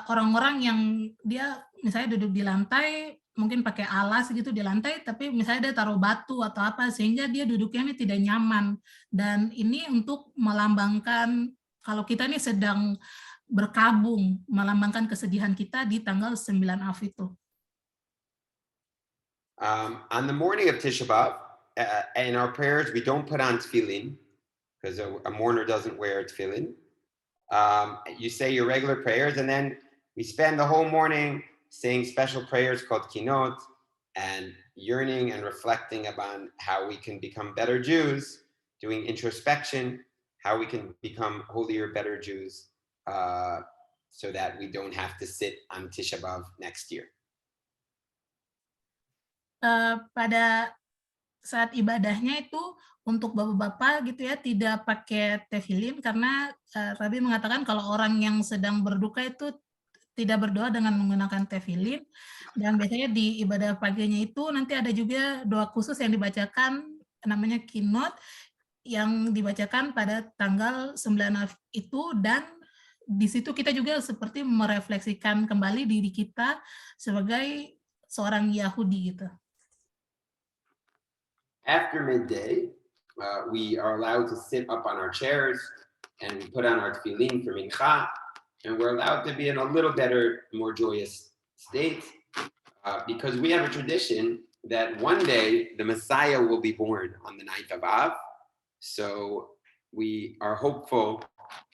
orang-orang yang dia misalnya duduk di lantai, mungkin pakai alas gitu di lantai, tapi misalnya dia taruh batu atau apa, sehingga dia duduknya ini tidak nyaman. Dan ini untuk melambangkan kalau kita ini sedang berkabung, melambangkan kesedihan kita di tanggal 9 Av itu.
On the morning of Tisha B'Av, in our prayers, we don't put on tefillin, because a mourner doesn't wear tefillin. You say your regular prayers, and then we spend the whole morning saying special prayers called kinot, and yearning and reflecting about how we can become better Jews, doing introspection, how we can become holier, better Jews, so that we don't have to sit on Tisha B'Av next year.
Pada saat ibadahnya itu untuk bapak-bapak gitu ya tidak pakai tefillin, karena Rabbi mengatakan kalau orang yang sedang berduka itu tidak berdoa dengan menggunakan tefillin. Dan biasanya di ibadah paginya itu nanti ada juga doa khusus yang dibacakan namanya kinot, yang dibacakan pada tanggal 9 Av itu, dan di situ kita juga seperti merefleksikan kembali diri kita sebagai seorang Yahudi gitu.
After midday, we are allowed to sit up on our chairs and we put on our tefillin for mincha, and we're allowed to be in a little better, more joyous state, because we have a tradition that one day the Messiah will be born on the 9th of Av. So we are hopeful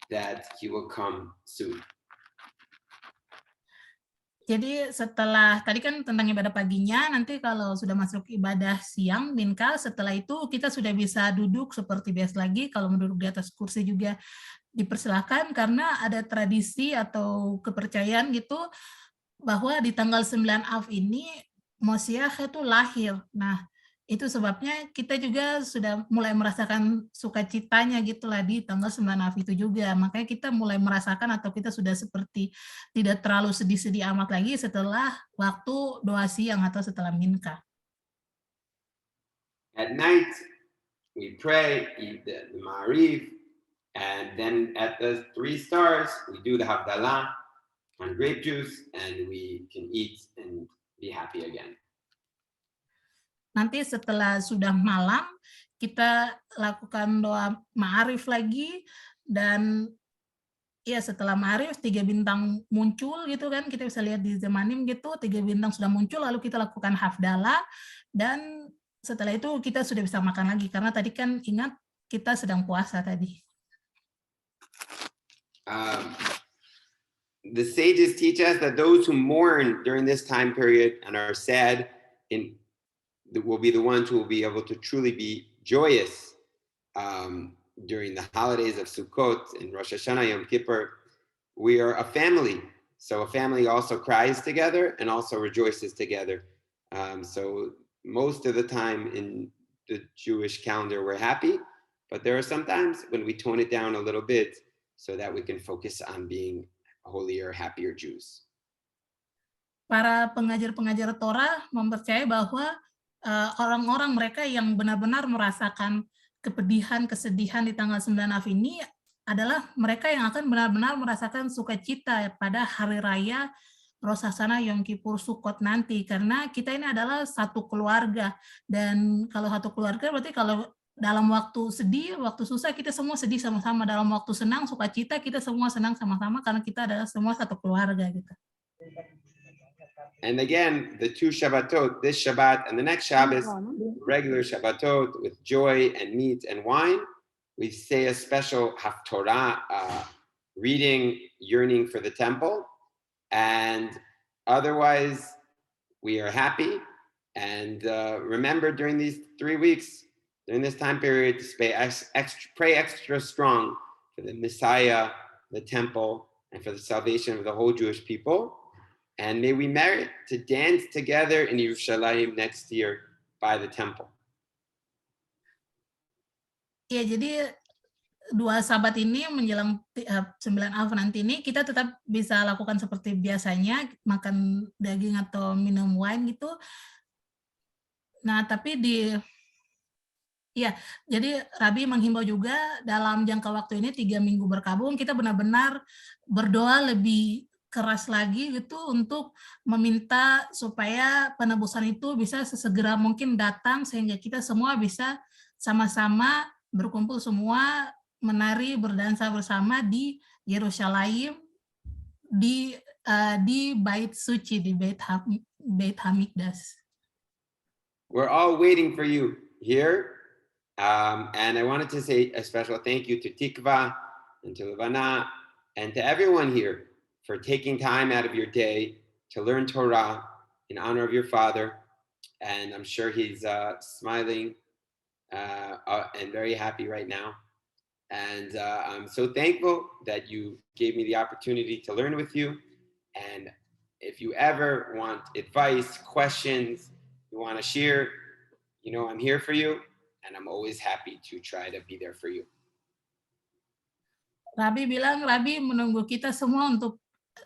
that he will come soon.
Jadi setelah tadi kan tentang ibadah paginya, nanti kalau sudah masuk ibadah siang, minka, setelah itu kita sudah bisa duduk seperti biasa lagi. Kalau duduk di atas kursi juga dipersilahkan, karena ada tradisi atau kepercayaan gitu bahwa di tanggal 9 Av ini Mosiah itu lahir. Nah, itu sebabnya kita juga sudah mulai merasakan sukacitanya gitulah di tanggal 9 Av itu juga. Makanya kita mulai merasakan atau kita sudah seperti tidak terlalu sedih-sedih amat lagi setelah waktu doa siang atau setelah minka.
At night, we pray, eat the Ma'ariv, and then at the 3 stars, we do the Havdalah on grape juice, and we can eat and be happy again.
Nanti setelah sudah malam, kita lakukan doa Ma'arif lagi, dan ya setelah Ma'arif 3 bintang muncul gitu kan, kita bisa lihat di Zemanim gitu, 3 bintang sudah muncul, lalu kita lakukan Hafdalah, dan setelah itu kita sudah bisa makan lagi, karena tadi kan ingat kita sedang puasa tadi.
The sages teach us that those who mourn during this time period and are sad will be the ones who will be able to truly be joyous during the holidays of Sukkot and Rosh Hashanah, Yom Kippur. We are a family, so a family also cries together and also rejoices together. So most of the time in the Jewish calendar we're happy, but there are some times when we tone it down a little bit so that we can focus on being holier, happier Jews.
Para pengajar-pengajar Torah mempercayai bahwa orang-orang mereka yang benar-benar merasakan kepedihan, kesedihan di tanggal 9 Av ini adalah mereka yang akan benar-benar merasakan sukacita pada hari raya Rosh Hashanah, Yom Kippur, Sukkot nanti, karena kita ini adalah satu keluarga, dan kalau satu keluarga berarti kalau dalam waktu sedih, waktu susah kita semua sedih sama-sama, dalam waktu senang, sukacita kita semua senang sama-sama, karena kita adalah semua satu keluarga gitu.
And again, the 2 Shabbatot, this Shabbat and the next Shabbos, regular Shabbatot with joy and meat and wine, we say a special Haftorah reading, yearning for the temple, and otherwise we are happy. And remember, during these 3 weeks, during this time period, to pray extra strong for the Messiah, the temple, and for the salvation of the whole Jewish people. And may we merit to dance together in Yerushalayim next year by the temple.
Ya, jadi 2 Sabat ini menjelang 9 Av nanti ini kita tetap bisa lakukan seperti biasanya, makan daging atau minum wine gitu. Nah, tapi jadi Rabi menghimbau juga dalam jangka waktu ini 3 minggu berkabung, kita benar-benar berdoa lebih keras lagi gitu untuk meminta supaya penebusan itu bisa sesegera mungkin datang, sehingga kita semua bisa sama-sama berkumpul semua, menari, berdansa bersama di Yerusalem, di Bait Suci, di Beit Hamikdash.
We're all waiting for you here. And I wanted to say a special thank you to Tikva and to Levana and to everyone here for taking time out of your day to learn Torah in honor of your father. And I'm sure he's smiling and very happy right now. And I'm so thankful that you gave me the opportunity to learn with you. And if you ever want advice, questions, you want to share, you know, I'm here for you. And I'm always happy to try to be there for you.
Rabi bilang, Rabi menunggu kita semua untuk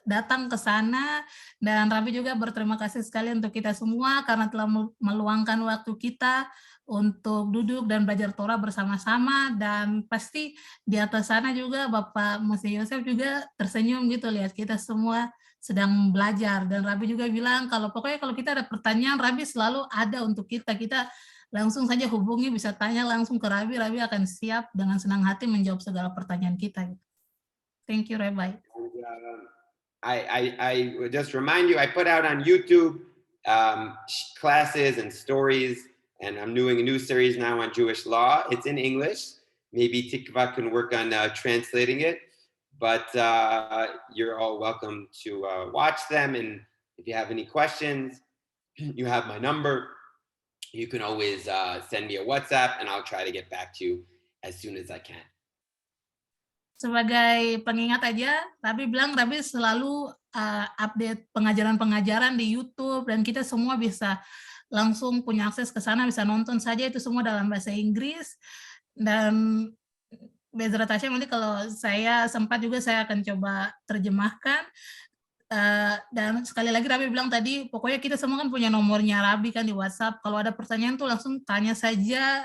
datang ke sana, dan Rabi juga berterima kasih sekali untuk kita semua karena telah meluangkan waktu kita untuk duduk dan belajar Torah bersama-sama. Dan pasti di atas sana juga Bapak Mose Yosef juga tersenyum gitu lihat kita semua sedang belajar. Dan Rabi juga bilang kalau pokoknya kalau kita ada pertanyaan, Rabi selalu ada untuk kita langsung saja hubungi, bisa tanya langsung ke Rabbi. Rabbi akan siap dengan senang hati menjawab segala pertanyaan kita. Thank you, Rabbi.
And, I would just remind you, I put out on YouTube classes and stories, and I'm doing a new series now on Jewish law. It's in English. Maybe Tikva can work on translating it, but you're all welcome to watch them. And if you have any questions, you have my number. You can always send me a WhatsApp, and I'll try to get back to you as soon as I can.
Sebagai pengingat aja, Rabbi bilang Rabbi selalu update pengajaran-pengajaran di YouTube, dan kita semua bisa langsung punya akses ke sana, bisa nonton saja, itu semua dalam bahasa Inggris. Dan Bezrat Hashem, nanti kalau saya sempat juga saya akan coba terjemahkan. Dan sekali lagi Rabbi bilang tadi, pokoknya kita semua kan punya nomornya Rabbi kan di WhatsApp. Kalau ada pertanyaan tuh langsung tanya saja,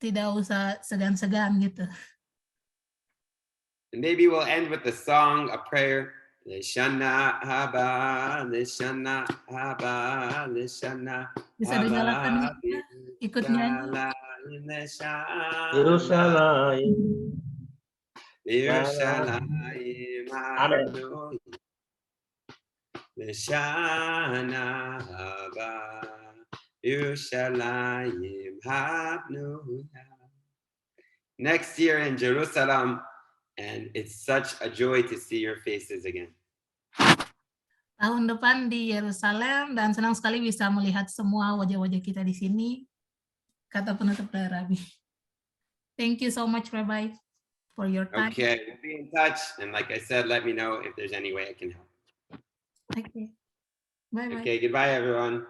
tidak usah segan-segan gitu.
And maybe we'll end with the song, a prayer. Lishana haba, lishana haba, lishana
Bisa digalakan ikut nyanyi.
Yerusalem.
Yerushalayim
Amen.
Lishana haba, Yerushalayim habnuya. Next year in Jerusalem, and it's such a joy to see your faces again.
Tahun depan di Yerusalem, dan senang sekali bisa melihat semua wajah-wajah kita di sini. Kata penutup dari Rabbi. Thank you so much, Rabbi, for your time.
Okay, we'll be in touch, and like I said, let me know if there's any way I can help.
Okay. Bye-bye.
Okay, goodbye, everyone.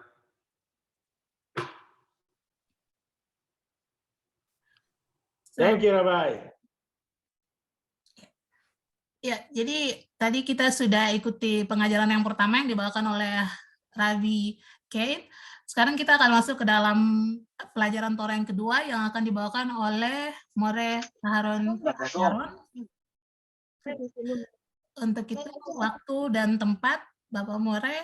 Thank you, Rabbi.
Ya, jadi tadi kita sudah ikuti pengajaran yang pertama yang dibawakan oleh Rabbi Kate. Sekarang kita akan masuk ke dalam pelajaran Torah yang kedua yang akan dibawakan oleh More Aharon. Untuk itu, waktu dan tempat, Bapak More,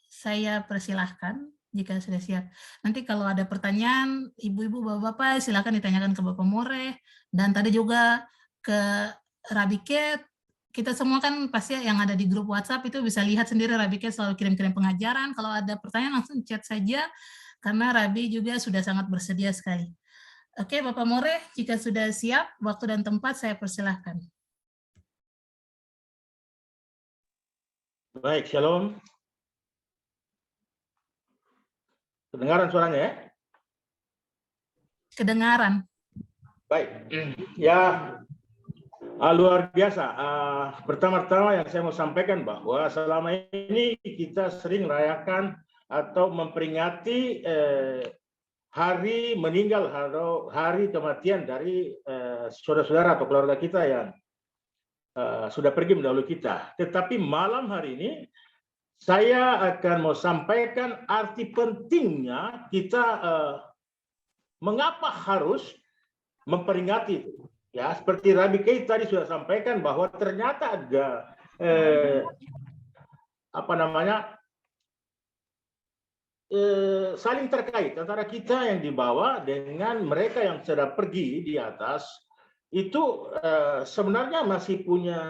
saya persilahkan jika sudah siap. Nanti kalau ada pertanyaan, ibu-ibu, bapak-bapak, silakan ditanyakan ke Bapak More. Dan tadi juga ke Rabbi Kate. Kita semua kan pasti yang ada di grup WhatsApp itu bisa lihat sendiri, Rabbi Kate selalu kirim-kirim pengajaran. Kalau ada pertanyaan langsung chat saja, karena Rabbi juga sudah sangat bersedia sekali. Oke, Bapak More, jika sudah siap, waktu dan tempat saya persilahkan.
Baik, shalom. Kedengaran suaranya ya?
Kedengaran.
Baik. Ya, luar biasa. Pertama-tama yang saya mau sampaikan bahwa selama ini kita sering merayakan atau memperingati hari meninggal atau hari kematian dari saudara-saudara atau keluarga kita yang sudah pergi mendahului kita. Tetapi malam hari ini saya akan mau sampaikan arti pentingnya kita mengapa harus memperingati itu. Ya, seperti Rabbi Kate tadi sudah sampaikan bahwa ternyata ada saling terkait antara kita yang dibawa dengan mereka yang sudah pergi di atas. Itu sebenarnya masih punya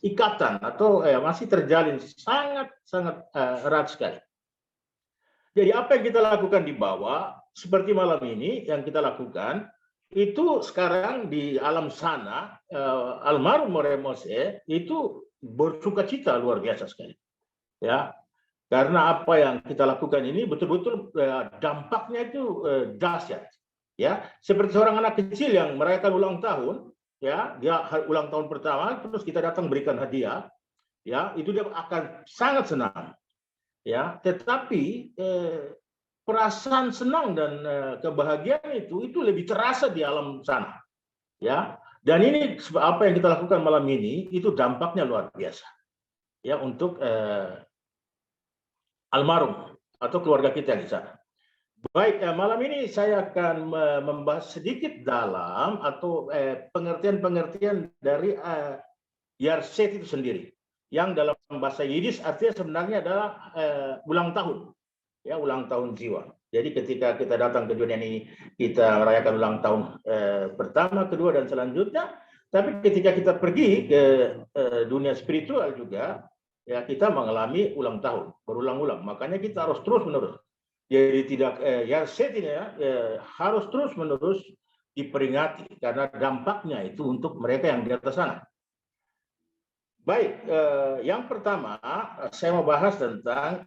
ikatan atau masih terjalin sangat erat sekali. Jadi apa yang kita lakukan di bawah, seperti malam ini yang kita lakukan, itu sekarang di alam sana, almarhum More Mose itu bersukacita luar biasa sekali. Ya, karena apa yang kita lakukan ini betul-betul dampaknya itu dahsyat. Ya, seperti seorang anak kecil yang merayakan ulang tahun, ya, dia ulang tahun pertama, terus kita datang berikan hadiah, ya, itu dia akan sangat senang, ya. Tetapi perasaan senang dan kebahagiaan itu lebih terasa di alam sana, ya. Dan ini apa yang kita lakukan malam ini itu dampaknya luar biasa, ya, untuk almarhum atau keluarga kita di sana. Baik, malam ini saya akan membahas sedikit dalam atau pengertian-pengertian dari Yarset itu sendiri, yang dalam bahasa Yiddish artinya sebenarnya adalah ulang tahun. ya, ulang tahun jiwa. Jadi ketika kita datang ke dunia ini, kita merayakan ulang tahun pertama, kedua, dan selanjutnya. Tapi ketika kita pergi ke dunia spiritual juga, ya, kita mengalami ulang tahun berulang-ulang. Makanya kita harus terus-menerus. Jadi tidak Yarset ini harus terus-menerus diperingati karena dampaknya itu untuk mereka yang di atas sana. Baik, yang pertama saya mau bahas tentang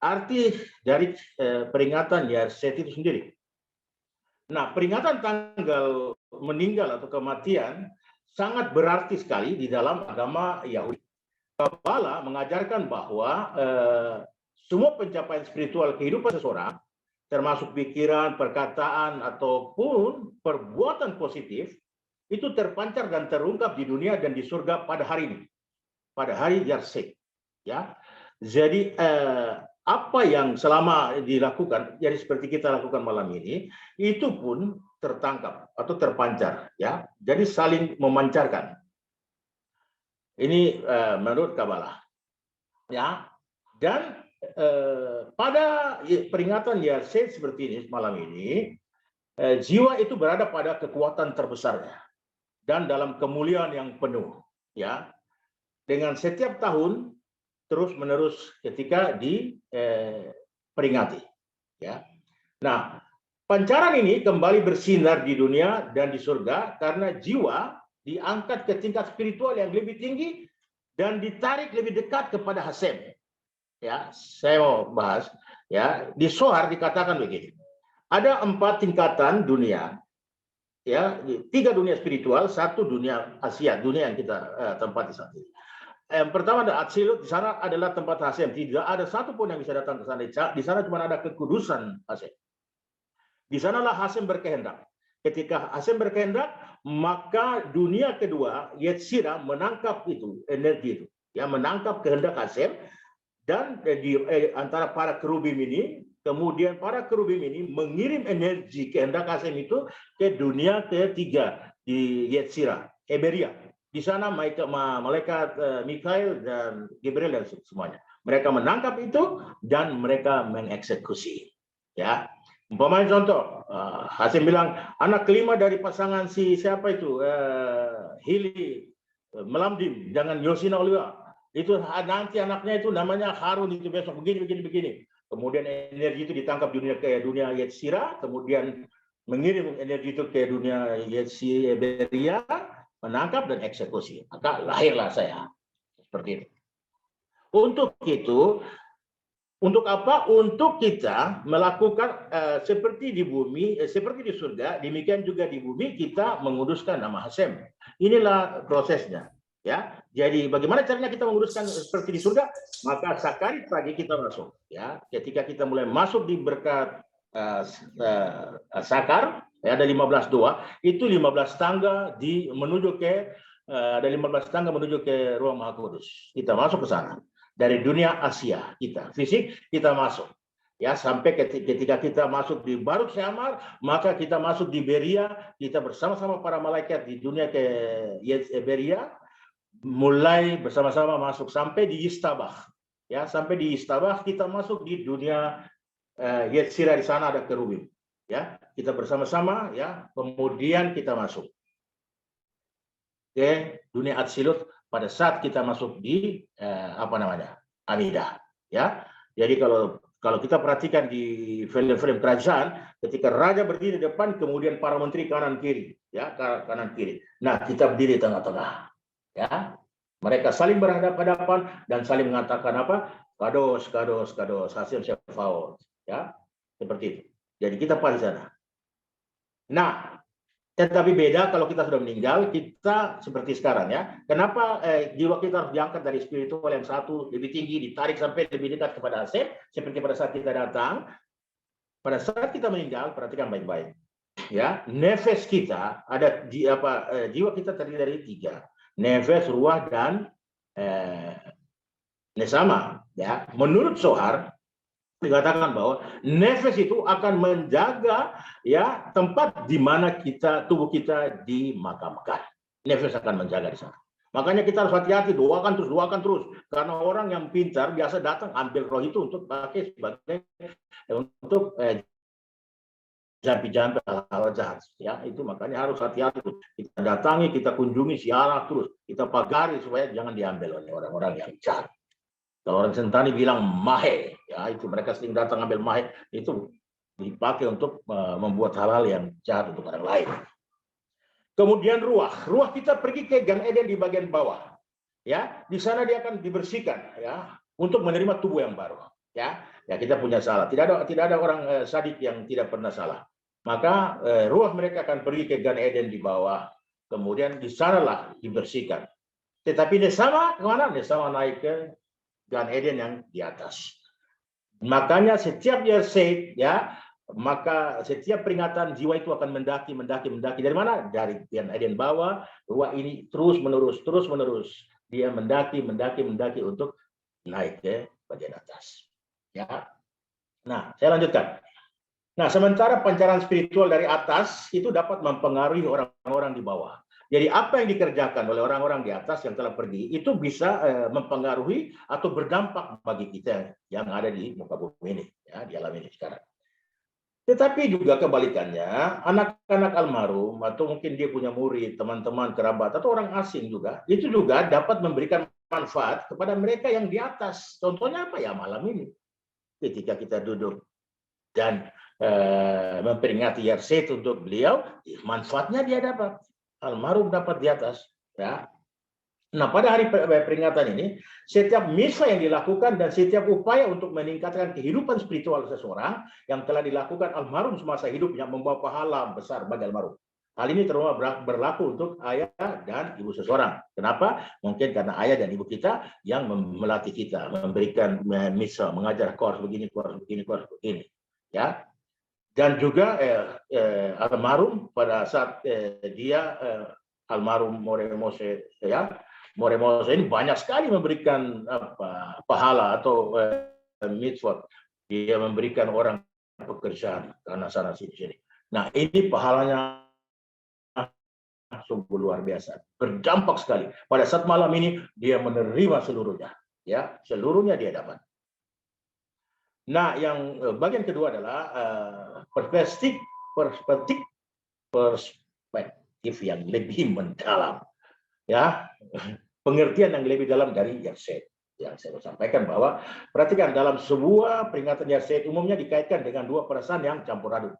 arti dari peringatan Yarset itu sendiri. Nah, peringatan tanggal meninggal atau kematian sangat berarti sekali di dalam agama Yahudi. Kabbalah mengajarkan bahwa semua pencapaian spiritual kehidupan seseorang, termasuk pikiran, perkataan, ataupun perbuatan positif, itu terpancar dan terungkap di dunia dan di surga pada hari ini, pada hari Yarset. Ya, jadi apa yang selama dilakukan, jadi seperti kita lakukan malam ini, itu pun tertangkap atau terpancar. Ya, jadi saling memancarkan. Ini menurut Kabbalah. Ya, dan pada peringatan Yarset seperti ini malam ini, jiwa itu berada pada kekuatan terbesarnya dan dalam kemuliaan yang penuh, ya, dengan setiap tahun terus menerus ketika diperingati, ya. Nah, pancaran ini kembali bersinar di dunia dan di surga karena jiwa diangkat ke tingkat spiritual yang lebih tinggi dan ditarik lebih dekat kepada Hashem. Ya, saya mau bahas, ya, di Zohar dikatakan begini. Ada 4 tingkatan dunia, ya, 3 dunia spiritual, 1 dunia Asia, dunia yang kita tempati saat ini. Yang pertama ada Atzilut, di sana adalah tempat Hashem. Tidak ada satu pun yang bisa datang ke sana. Di sana cuma ada kekudusan Hashem. Di sanalah Hashem berkehendak. Ketika Hashem berkehendak, maka dunia kedua, Yetzirah, menangkap itu, energi itu, ya, menangkap kehendak Hashem. Dan di antara para kerubim ini, kemudian para kerubim ini mengirim energi kehendak Hashem itu ke dunia ketiga di Yetzirah, Eberia. Di sana malaikat Mikael dan Gabriel dan semuanya. Mereka menangkap itu dan mereka mengeksekusi. Ya, umpamanya contoh, Hashem bilang anak kelima dari pasangan si siapa itu, Hili Melamdim dengan Yosina Oliwa. Itu nanti anaknya itu namanya Harun, itu besok begini. Kemudian energi itu ditangkap ke dunia Yetzirah, kemudian mengirim energi itu ke dunia Yetzirah, menangkap dan eksekusi. Maka lahirlah saya. Seperti itu. Untuk itu, untuk apa? Untuk kita melakukan seperti di bumi, seperti di surga, demikian juga di bumi kita menguduskan nama Hashem. Inilah prosesnya. Ya, jadi bagaimana caranya kita menguruskan seperti di surga? Maka sakarit pagi kita masuk. Ya, ketika kita mulai masuk di berkat sakar, ya, ada 15 doa, itu 15 tangga menuju ke ada 15 tangga menuju ke ruang Maha Kudus. Kita masuk ke sana dari dunia Asia kita fisik kita masuk. Ya, sampai ketika kita masuk di Baruk Syamar, maka kita masuk di Beria, kita bersama-sama para malaikat di dunia ke Beria. Mulai bersama-sama masuk sampai di Yistabah, ya, sampai di Yistabah kita masuk di dunia Yetzirah, di sana ada kerubim, ya, kita bersama-sama, ya, kemudian kita masuk ke dunia Atzilut pada saat kita masuk di Amidah, ya. Jadi kalau kita perhatikan di film-film kerajaan, ketika raja berdiri di depan, kemudian para menteri kanan kiri, ya, kanan kiri. Nah, kita berdiri di tengah-tengah. Ya, mereka saling berhadapan-hadapan dan saling mengatakan apa? Kados, kados, kados, Hashem Shefaot. Ya, seperti itu. Jadi kita pada sana. Nah, tetapi beda kalau kita sudah meninggal, kita seperti sekarang, ya. Kenapa jiwa kita harus diangkat dari spiritual yang satu lebih tinggi, ditarik sampai lebih dekat kepada Hashem, seperti pada saat kita datang. Pada saat kita meninggal, perhatikan baik-baik. Ya, nefes kita ada jiwa kita terdiri dari 3. Nefes, ruah, dan nesama. Ya, menurut Zohar dikatakan bahwa nefes itu akan menjaga, ya, tempat di mana tubuh kita dimakamkan. Nefes akan menjaga di sana. Makanya kita harus hati-hati, doakan terus. Karena orang yang pintar biasa datang ambil roh itu untuk pakai sebagai untuk jampi-jampi hal-hal jahat. Ya, itu makanya harus hati-hati. Kita datangi, kita kunjungi, siarah terus, kita pagari supaya jangan diambil oleh orang-orang yang jahat. Kalau orang Sentani bilang mahe, ya itu mereka sering datang ambil mahe, itu dipakai untuk membuat hal-hal yang jahat untuk orang lain. Kemudian ruah kita pergi ke Gan Eden di bagian bawah, ya di sana dia akan dibersihkan, ya untuk menerima tubuh yang baru, ya kita punya salah, tidak ada orang sadik yang tidak pernah salah, maka ruah mereka akan pergi ke Gan Eden di bawah, kemudian di sanalah dibersihkan. Tetapi Nesama kemana? Nesama naik ke Gan Eden yang di atas. Makanya setiap Yerseit, ya maka setiap peringatan jiwa itu akan mendaki. Dari mana? Dari Gan Eden bawah, ruah ini terus menerus. Dia mendaki untuk naik ke bagian atas. Ya. Nah, saya lanjutkan. Nah, sementara pancaran spiritual dari atas itu dapat mempengaruhi orang-orang di bawah. Jadi apa yang dikerjakan oleh orang-orang di atas yang telah pergi itu bisa mempengaruhi atau berdampak bagi kita yang ada di muka bumi ini, ya, di alam ini sekarang. Tetapi juga kebalikannya, anak-anak almarhum atau mungkin dia punya murid, teman-teman, kerabat atau orang asing juga, itu juga dapat memberikan manfaat kepada mereka yang di atas. Contohnya apa ya malam ini? Ketika kita duduk dan memperingati Yerseit untuk beliau, manfaatnya dia dapat. Almarhum dapat di atas, ya. Nah, pada hari peringatan ini, setiap misa yang dilakukan dan setiap upaya untuk meningkatkan kehidupan spiritual seseorang yang telah dilakukan almarhum semasa hidupnya membawa pahala besar bagi almarhum. Hal ini terutama berlaku untuk ayah dan ibu seseorang. Kenapa? Mungkin karena ayah dan ibu kita yang melatih kita, memberikan misa, mengajar kau harus begini. Ya. Dan juga almarhum pada saat dia almarhum Moremose, ya. Moremose ini banyak sekali memberikan pahala atau mitzvot. Dia memberikan orang pekerjaan karena sana sini. Nah, ini pahalanya sungguh luar biasa, berdampak sekali. Pada saat malam ini dia menerima seluruhnya, ya, seluruhnya dia dapat. Nah, yang bagian kedua adalah perspektif yang lebih mendalam, ya, pengertian yang lebih dalam dari Yerseit. Yang saya sampaikan bahwa perhatikan dalam sebuah peringatan Yerseit umumnya dikaitkan dengan dua perasaan yang campur aduk.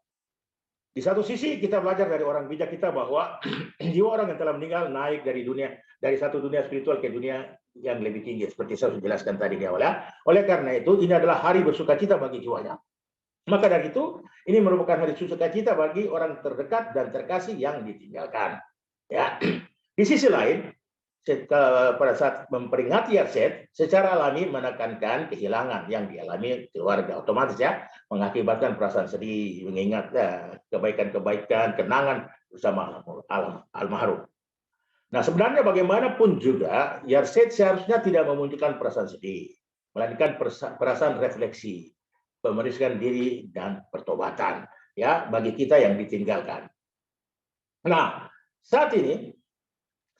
Di satu sisi kita belajar dari orang bijak kita bahwa jiwa orang yang telah meninggal naik dari satu dunia spiritual ke dunia yang lebih tinggi seperti saya sudah jelaskan tadi di awal, ya. Oleh karena itu ini adalah hari bersukacita bagi jiwanya. Maka dari itu ini merupakan hari sukacita bagi orang terdekat dan terkasih yang ditinggalkan. Ya. Di sisi lain, pada saat memperingati Yerseit secara alami menekankan kehilangan yang dialami keluarga, otomatis ya mengakibatkan perasaan sedih, mengingat kebaikan-kebaikan, kenangan bersama almarhum. Nah, sebenarnya bagaimanapun juga Yerseit seharusnya tidak memunculkan perasaan sedih, melainkan perasaan refleksi, pemeriksaan diri dan pertobatan, ya, bagi kita yang ditinggalkan. Nah, saat ini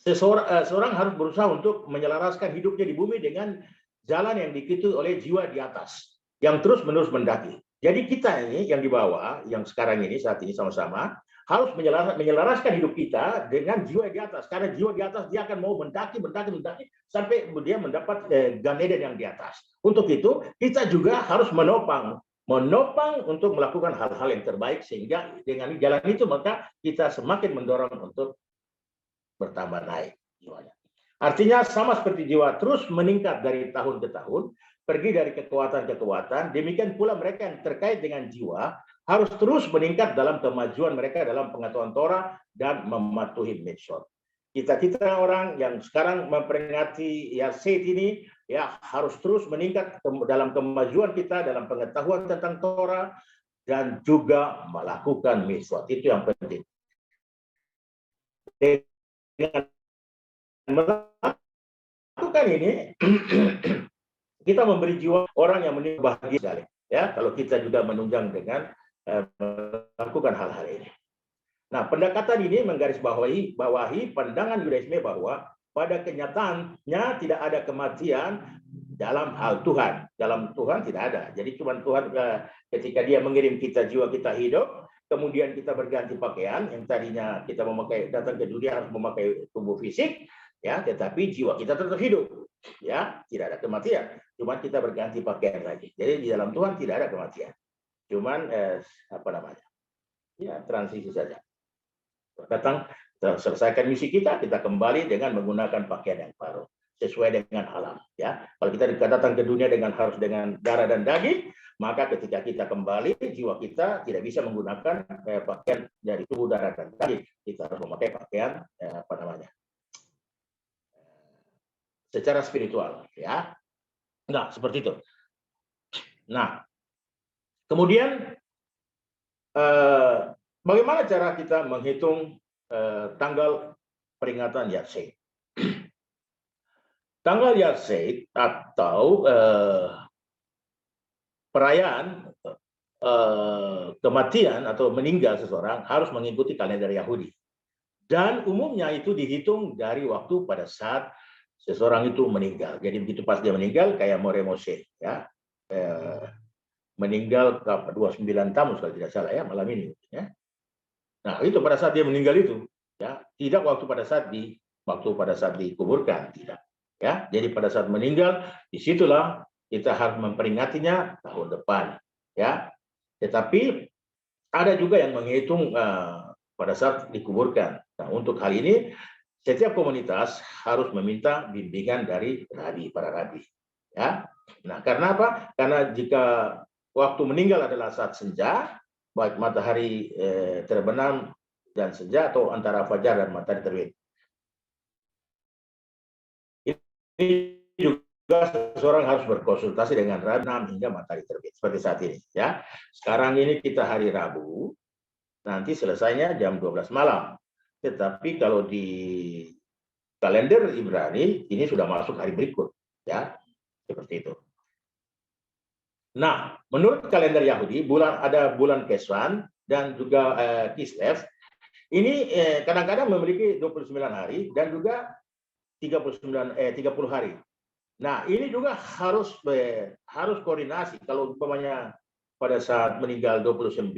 seorang harus berusaha untuk menyelaraskan hidupnya di bumi dengan jalan yang diikuti oleh jiwa di atas yang terus-menerus mendaki. Jadi kita ini yang di bawah, yang sekarang ini saat ini sama-sama harus menyelaraskan hidup kita dengan jiwa di atas. Karena jiwa di atas dia akan mau mendaki sampai dia mendapat Gan Eden yang di atas. Untuk itu kita juga harus menopang untuk melakukan hal-hal yang terbaik sehingga dengan jalan itu maka kita semakin mendorong untuk bertambah naik jiwanya. Artinya sama seperti jiwa terus meningkat dari tahun ke tahun, pergi dari kekuatan ke kekuatan, demikian pula mereka yang terkait dengan jiwa harus terus meningkat dalam kemajuan mereka dalam pengetahuan Torah dan mematuhi mitzvot. Kita orang yang sekarang memperingati Yerseit ini ya harus terus meningkat dalam kemajuan kita dalam pengetahuan tentang Torah dan juga melakukan mitzvot. Itu yang penting. Dengan melakukan ini kita memberi jiwa orang yang meninggal bahagia sekali, ya, kalau kita juga menunjang dengan melakukan hal-hal ini. Nah, pendekatan ini menggarisbawahi pandangan Yudaisme bahwa pada kenyataannya tidak ada kematian dalam hal Tuhan. Dalam Tuhan tidak ada. Jadi cuma Tuhan ketika Dia mengirim kita, jiwa kita hidup, kemudian kita berganti pakaian, yang tadinya kita datang ke dunia harus memakai tubuh fisik, ya, tetapi jiwa kita tetap hidup, ya, tidak ada kematian. Cuma kita berganti pakaian lagi. Jadi di dalam Tuhan tidak ada kematian. Cuman ya, transisi saja. Datang, selesaikan misi kita kembali dengan menggunakan pakaian yang baru sesuai dengan alam, ya. Kalau kita datang ke dunia harus dengan darah dan daging, maka ketika kita kembali, jiwa kita tidak bisa menggunakan pakaian dari tubuh, darah dan daging. Kita harus memakai pakaian secara spiritual, ya. Nah, seperti itu. Nah, kemudian bagaimana cara kita menghitung tanggal peringatan Yahrzeit? Tanggal Yahrzeit atau perayaan kematian atau meninggal seseorang harus mengikuti kalender Yahudi. Dan umumnya itu dihitung dari waktu pada saat seseorang itu meninggal. Jadi begitu pas dia meninggal, kayak More Moshe, ya, meninggal 29 Tammuz kalau tidak salah, ya, malam ini. Ya. Nah, itu pada saat dia meninggal itu, ya, tidak waktu pada saat dikuburkan, tidak. Ya, jadi pada saat meninggal, disitulah kita harus memperingatinya tahun depan, ya. Tetapi ada juga yang menghitung pada saat dikuburkan. Nah, untuk hal ini setiap komunitas harus meminta bimbingan dari para rabi, ya. Nah, karena apa? Karena jika waktu meninggal adalah saat senja, baik matahari terbenam dan senja atau antara fajar dan matahari terbit. Ini juga seseorang harus berkonsultasi dengan rabi hingga matahari terbit seperti saat ini, ya. Sekarang ini kita hari Rabu, nanti selesainya jam 12 malam. Tetapi kalau di kalender Ibrani ini sudah masuk hari berikut, ya. Seperti itu. Nah, menurut kalender Yahudi, ada bulan Keswan dan juga Kislev. Ini kadang-kadang memiliki 29 hari dan juga 30 hari. Nah, ini juga harus koordinasi. Kalau umpamanya pada saat meninggal 29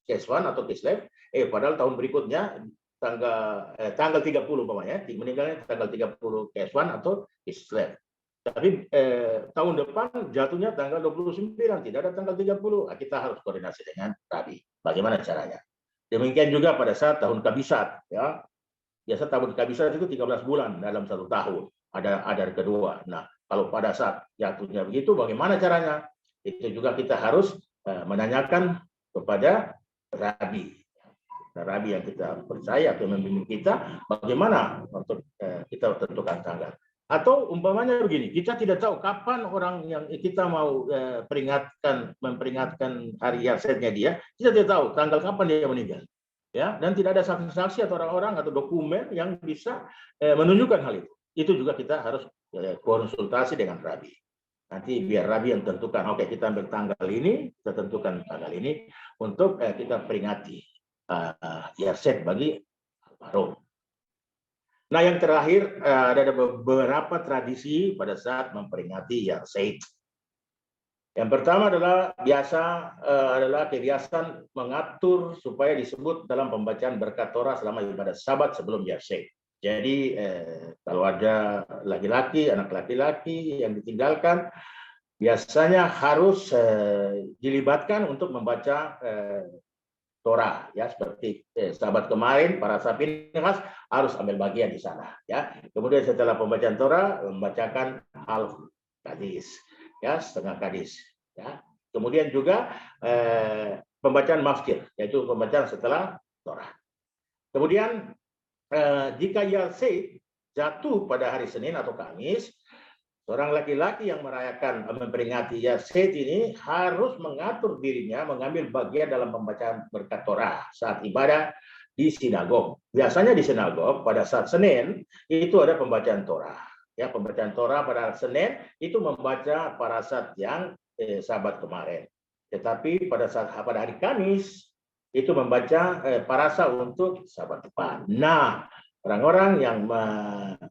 Keswan atau Kislev, padahal tahun berikutnya tanggal 30 umpamanya, meninggalnya tanggal 30 Keswan atau Kislev. Tapi tahun depan jatuhnya tanggal 29, tidak ada tanggal 30. Nah, kita harus koordinasi dengan rabi. Bagaimana caranya? Demikian juga pada saat tahun Kabisat, ya. Biasa tahun Kabisat itu 13 bulan dalam satu tahun. Ada adar kedua. Nah, kalau pada saat jatuhnya begitu, bagaimana caranya? Itu juga kita harus menanyakan kepada rabi. Nah, rabi yang kita percaya atau membimbing kita, bagaimana untuk kita tentukan tanggal. Atau umpamanya begini, kita tidak tahu kapan orang yang kita mau memperingatkan hari Yahrzeit-nya dia, kita tidak tahu tanggal kapan dia meninggal. Ya, dan tidak ada saksi-saksi atau orang-orang atau dokumen yang bisa menunjukkan hal itu. Itu juga kita harus konsultasi dengan rabi. Nanti biar rabi yang tentukan, oke, kita ambil tanggal ini, kita tentukan tanggal ini untuk kita peringati Yahrzeit bagi almarhum. Nah, yang terakhir ada beberapa tradisi pada saat memperingati Yahrzeit. Yang pertama adalah kebiasaan mengatur supaya disebut dalam pembacaan berkat Torah selama ibadah Sabat sebelum Yahrzeit. Jadi kalau ada anak laki-laki yang ditinggalkan, biasanya harus dilibatkan untuk membaca Torah, ya, seperti Sabat kemarin para Pinchas harus ambil bagian di sana, ya. Kemudian setelah pembacaan Torah membacakan Al-Qadis, ya, setengah kadis, ya. Kemudian juga pembacaan maftir, yaitu pembacaan setelah Torah. Kemudian jika Yahrzeit jatuh pada hari Senin atau Kamis, seorang laki-laki yang memperingati Yahrzeit ini harus mengatur dirinya mengambil bagian dalam pembacaan berkat Torah saat ibadah di sinagog. Biasanya di sinagog pada saat Senin itu ada pembacaan Torah. Ya, pembacaan Torah pada Senin itu membaca parasat yang Sabat kemarin. Tetapi pada hari Kamis itu membaca parasat untuk Sabat depan. Nah, orang-orang yang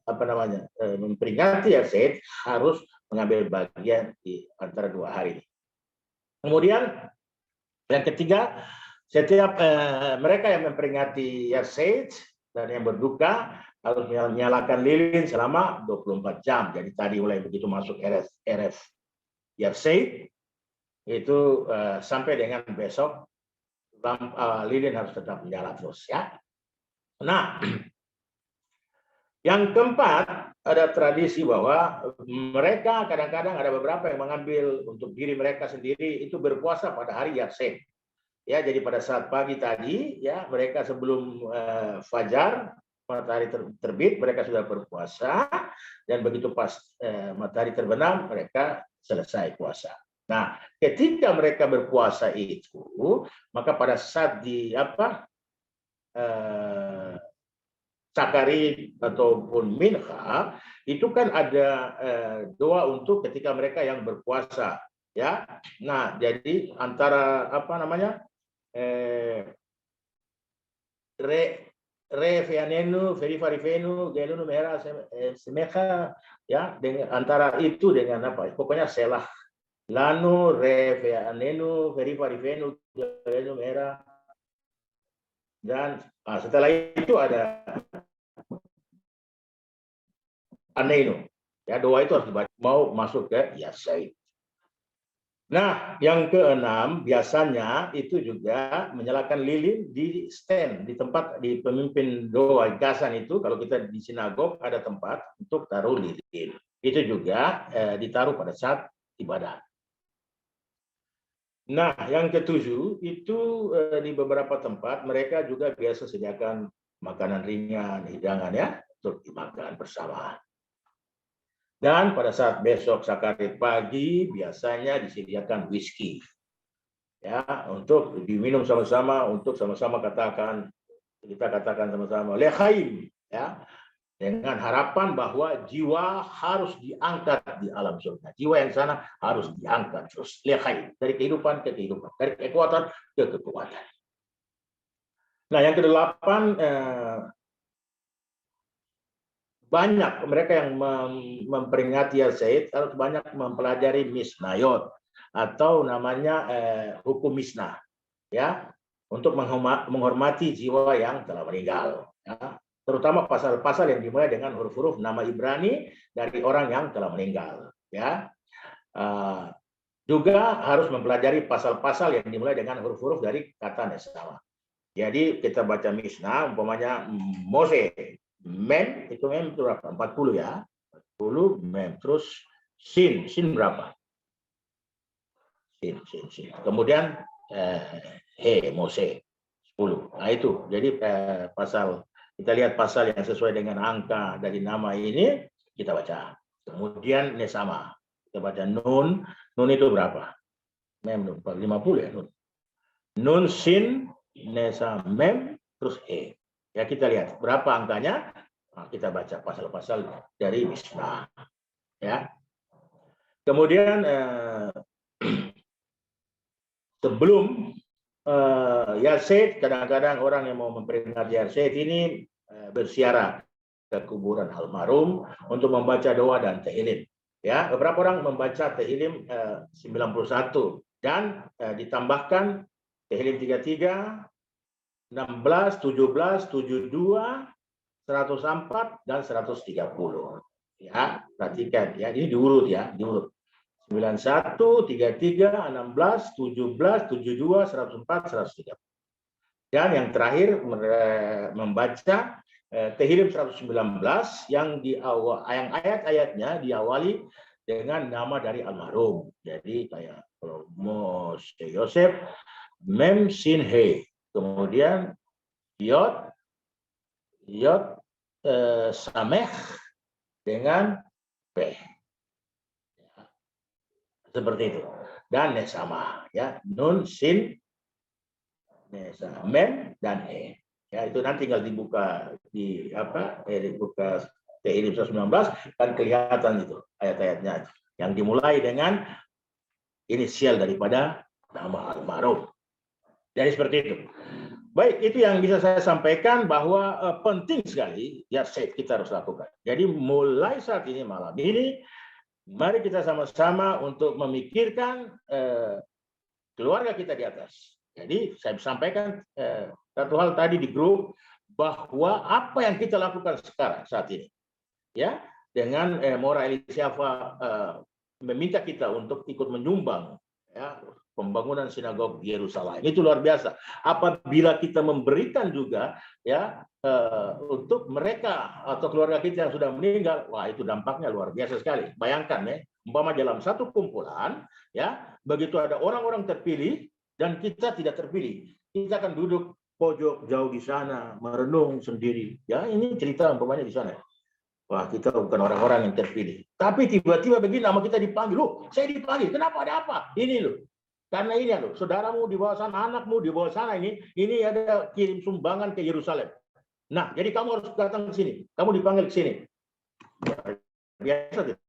memperingati Yasid harus mengambil bagian di antara 2 hari ini. Kemudian yang ketiga, setiap mereka yang memperingati Yasid dan yang berduka harus menyalakan lilin selama 24 jam. Jadi tadi mulai begitu masuk Erev Yasid itu sampai dengan besok lilin harus tetap menyala terus ya. Nah, yang keempat, ada tradisi bahwa mereka kadang-kadang ada beberapa yang mengambil untuk diri mereka sendiri itu berpuasa pada hari Yasid. Ya, jadi pada saat pagi tadi ya mereka sebelum fajar matahari terbit mereka sudah berpuasa dan begitu pas matahari terbenam mereka selesai puasa. Nah, ketika mereka berpuasa itu, maka pada saat di Sakarit ataupun minha itu kan ada doa untuk ketika mereka yang berpuasa ya. Nah, jadi antara re feanenu verifarifenu gelunu merah semeja ya, dengan antara itu dengan pokoknya selah lanu re feanenu verifarifenu gelunu merah. Dan setelah itu ada anenu. Ya, doa itu harus dibaca mau masuk ke Yasid. Nah, yang keenam biasanya itu juga menyalakan lilin di stand, di tempat di pemimpin doa gasan itu. Kalau kita di sinagog ada tempat untuk taruh lilin. Itu juga ditaruh pada saat ibadah. Nah, yang ketujuh itu di beberapa tempat mereka juga biasa sediakan makanan ringan, hidangan ya untuk dimakan bersama. Dan pada saat besok Sakarit pagi biasanya disediakan whisky ya untuk diminum sama-sama, untuk sama-sama kita katakan sama-sama lechaim ya, dengan harapan bahwa jiwa harus diangkat di alam surga. Jiwa yang sana harus diangkat terus lechaim, dari kehidupan ke kehidupan, dari kekuatan ke kekuatan. Nah, yang kedelapan banyak mereka yang memperingati Yasid harus banyak mempelajari Misnayot atau namanya hukum Misnah ya, untuk menghormati jiwa yang telah meninggal ya. Terutama pasal-pasal yang dimulai dengan huruf-huruf nama Ibrani dari orang yang telah meninggal ya. Juga harus mempelajari pasal-pasal yang dimulai dengan huruf-huruf dari kata Nesawa. Jadi kita baca Misnah umpamanya Mose mem itu berapa? 40 ya. 40 mem. Terus sin berapa? Sin. Kemudian Mose 10. Nah itu. Jadi pasal kita lihat pasal yang sesuai dengan angka dari nama ini kita baca. Kemudian Nesama. Kita baca nun. Nun itu berapa? Mem 50 ya nun. Nun sin Nesa mem terus ya, kita lihat berapa angkanya. Nah, kita baca pasal-pasal dari Misnah ya. Kemudian sebelum Yasid, kadang-kadang orang yang mau memperingati Yasid ini berziarah ke kuburan almarhum untuk membaca doa dan tehillim ya. Beberapa orang membaca tehillim 91 dan ditambahkan tehillim 33, 16, 17, 72, 104 dan 130 ya, perhatikan ya, ini diurut ya, diurut 91, 33, 16, 17, 72, 104, 130. Dan yang terakhir membaca tehillim 119 yang ayat-ayatnya diawali dengan nama dari almarhum. Jadi kayak kalau Moshe Yosef mem sin he, kemudian yod sameh dengan p ya, seperti itu. Dan nesama ya, nun sin nesa mem dan ya, itu nanti tinggal dibuka dibuka tehillim 119 kan kelihatan itu ayat-ayatnya yang dimulai dengan inisial daripada nama almarhum. Jadi seperti itu. Baik, itu yang bisa saya sampaikan bahwa penting sekali ya kita harus lakukan. Jadi mulai saat ini malam ini, mari kita sama-sama untuk memikirkan keluarga kita di atas. Jadi saya sampaikan satu hal tadi di grup bahwa apa yang kita lakukan sekarang saat ini, ya dengan Mora Elisiafa meminta kita untuk ikut menyumbang ya pembangunan sinagog di Yerusalem. Itu luar biasa. Apabila kita memberikan juga ya untuk mereka atau keluarga kita yang sudah meninggal, wah itu dampaknya luar biasa sekali. Bayangkan ya, umpama dalam satu kumpulan ya, begitu ada orang-orang terpilih dan kita tidak terpilih, kita akan duduk pojok jauh di sana merenung sendiri. Ya, ini cerita umpamanya di sana. Wah, kita bukan orang-orang yang terpilih. Tapi tiba-tiba begini nama kita dipanggil. Loh, saya dipanggil. Kenapa, ada apa? Ini loh. Karena ini loh, saudaramu di bawah sana, anakmu di bawah sana ini ada kirim sumbangan ke Yerusalem. Nah, jadi kamu harus datang ke sini. Kamu dipanggil ke sini. Biasa tidak?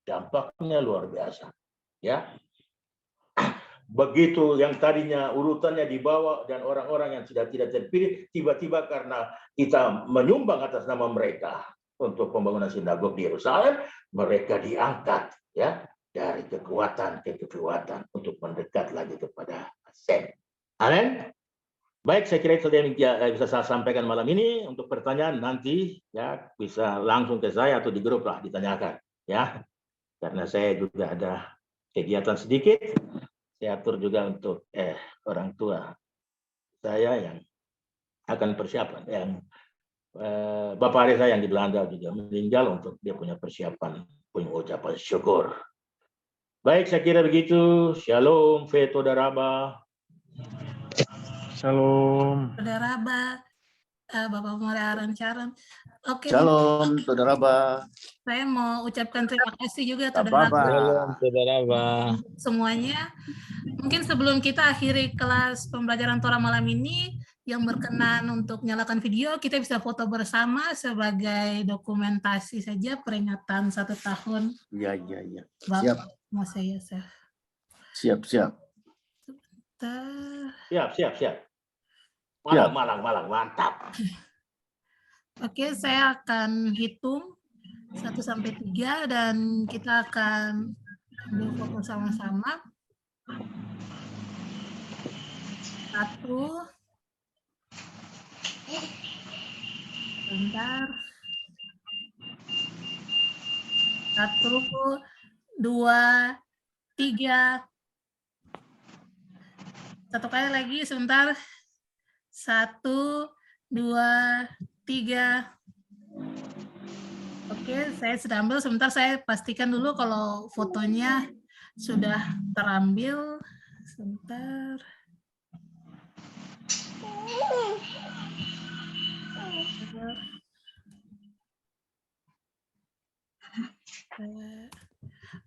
Dampaknya luar biasa. Ya. Begitu yang tadinya urutannya dibawa dan orang-orang yang tidak terpilih, tiba-tiba karena kita menyumbang atas nama mereka untuk pembangunan sinagog di Yerusalem, mereka diangkat ya dari kekuatan ke kekuatan untuk mendekat lagi kepada Hashem. Amin. Baik, saya kira itu yang bisa saya sampaikan malam ini. Untuk pertanyaan nanti ya bisa langsung ke saya atau di grup lah ditanyakan ya. Karena saya juga ada kegiatan sedikit. Saya atur juga untuk orang tua saya yang akan persiapan, yang bapak adik saya yang di Belanda juga meninggal untuk dia punya persiapan, punya ucapan syukur. Baik, saya kira begitu. Shalom, Veto Daraba.
Shalom.
Daraba, Bapak Mora Arancaran. Oke,
Shalom, Saudara.
saya mau ucapkan terima kasih juga
Shalom,
Saudara.
semuanya. Mungkin sebelum kita akhiri kelas pembelajaran Torah malam ini, yang berkenan untuk nyalakan video, kita bisa foto bersama sebagai dokumentasi saja peringatan 1 tahun.
Iya.
Bapak Mose Yosef.
Siap.
Siap. Malang, mantap.
Oke, saya akan hitung 1 sampai 3 dan kita akan ambil foto sama-sama. 1, bentar. 1, 2, 3. Satu kali lagi, sebentar. 1, 2, 3. Oke, saya sudah ambil. Sebentar saya pastikan dulu kalau fotonya sudah terambil. Sebentar.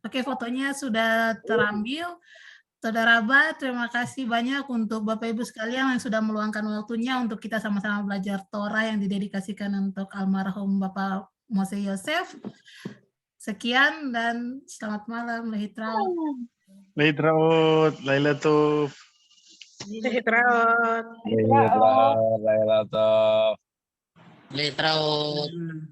Oke, fotonya sudah terambil. Saudara Ba, terima kasih banyak untuk Bapak Ibu sekalian yang sudah meluangkan waktunya untuk kita sama-sama belajar Torah yang didedikasikan untuk almarhum Bapak Mose Yosef. Sekian dan selamat malam. Lehitraut.
Laila Tov.
Letraut.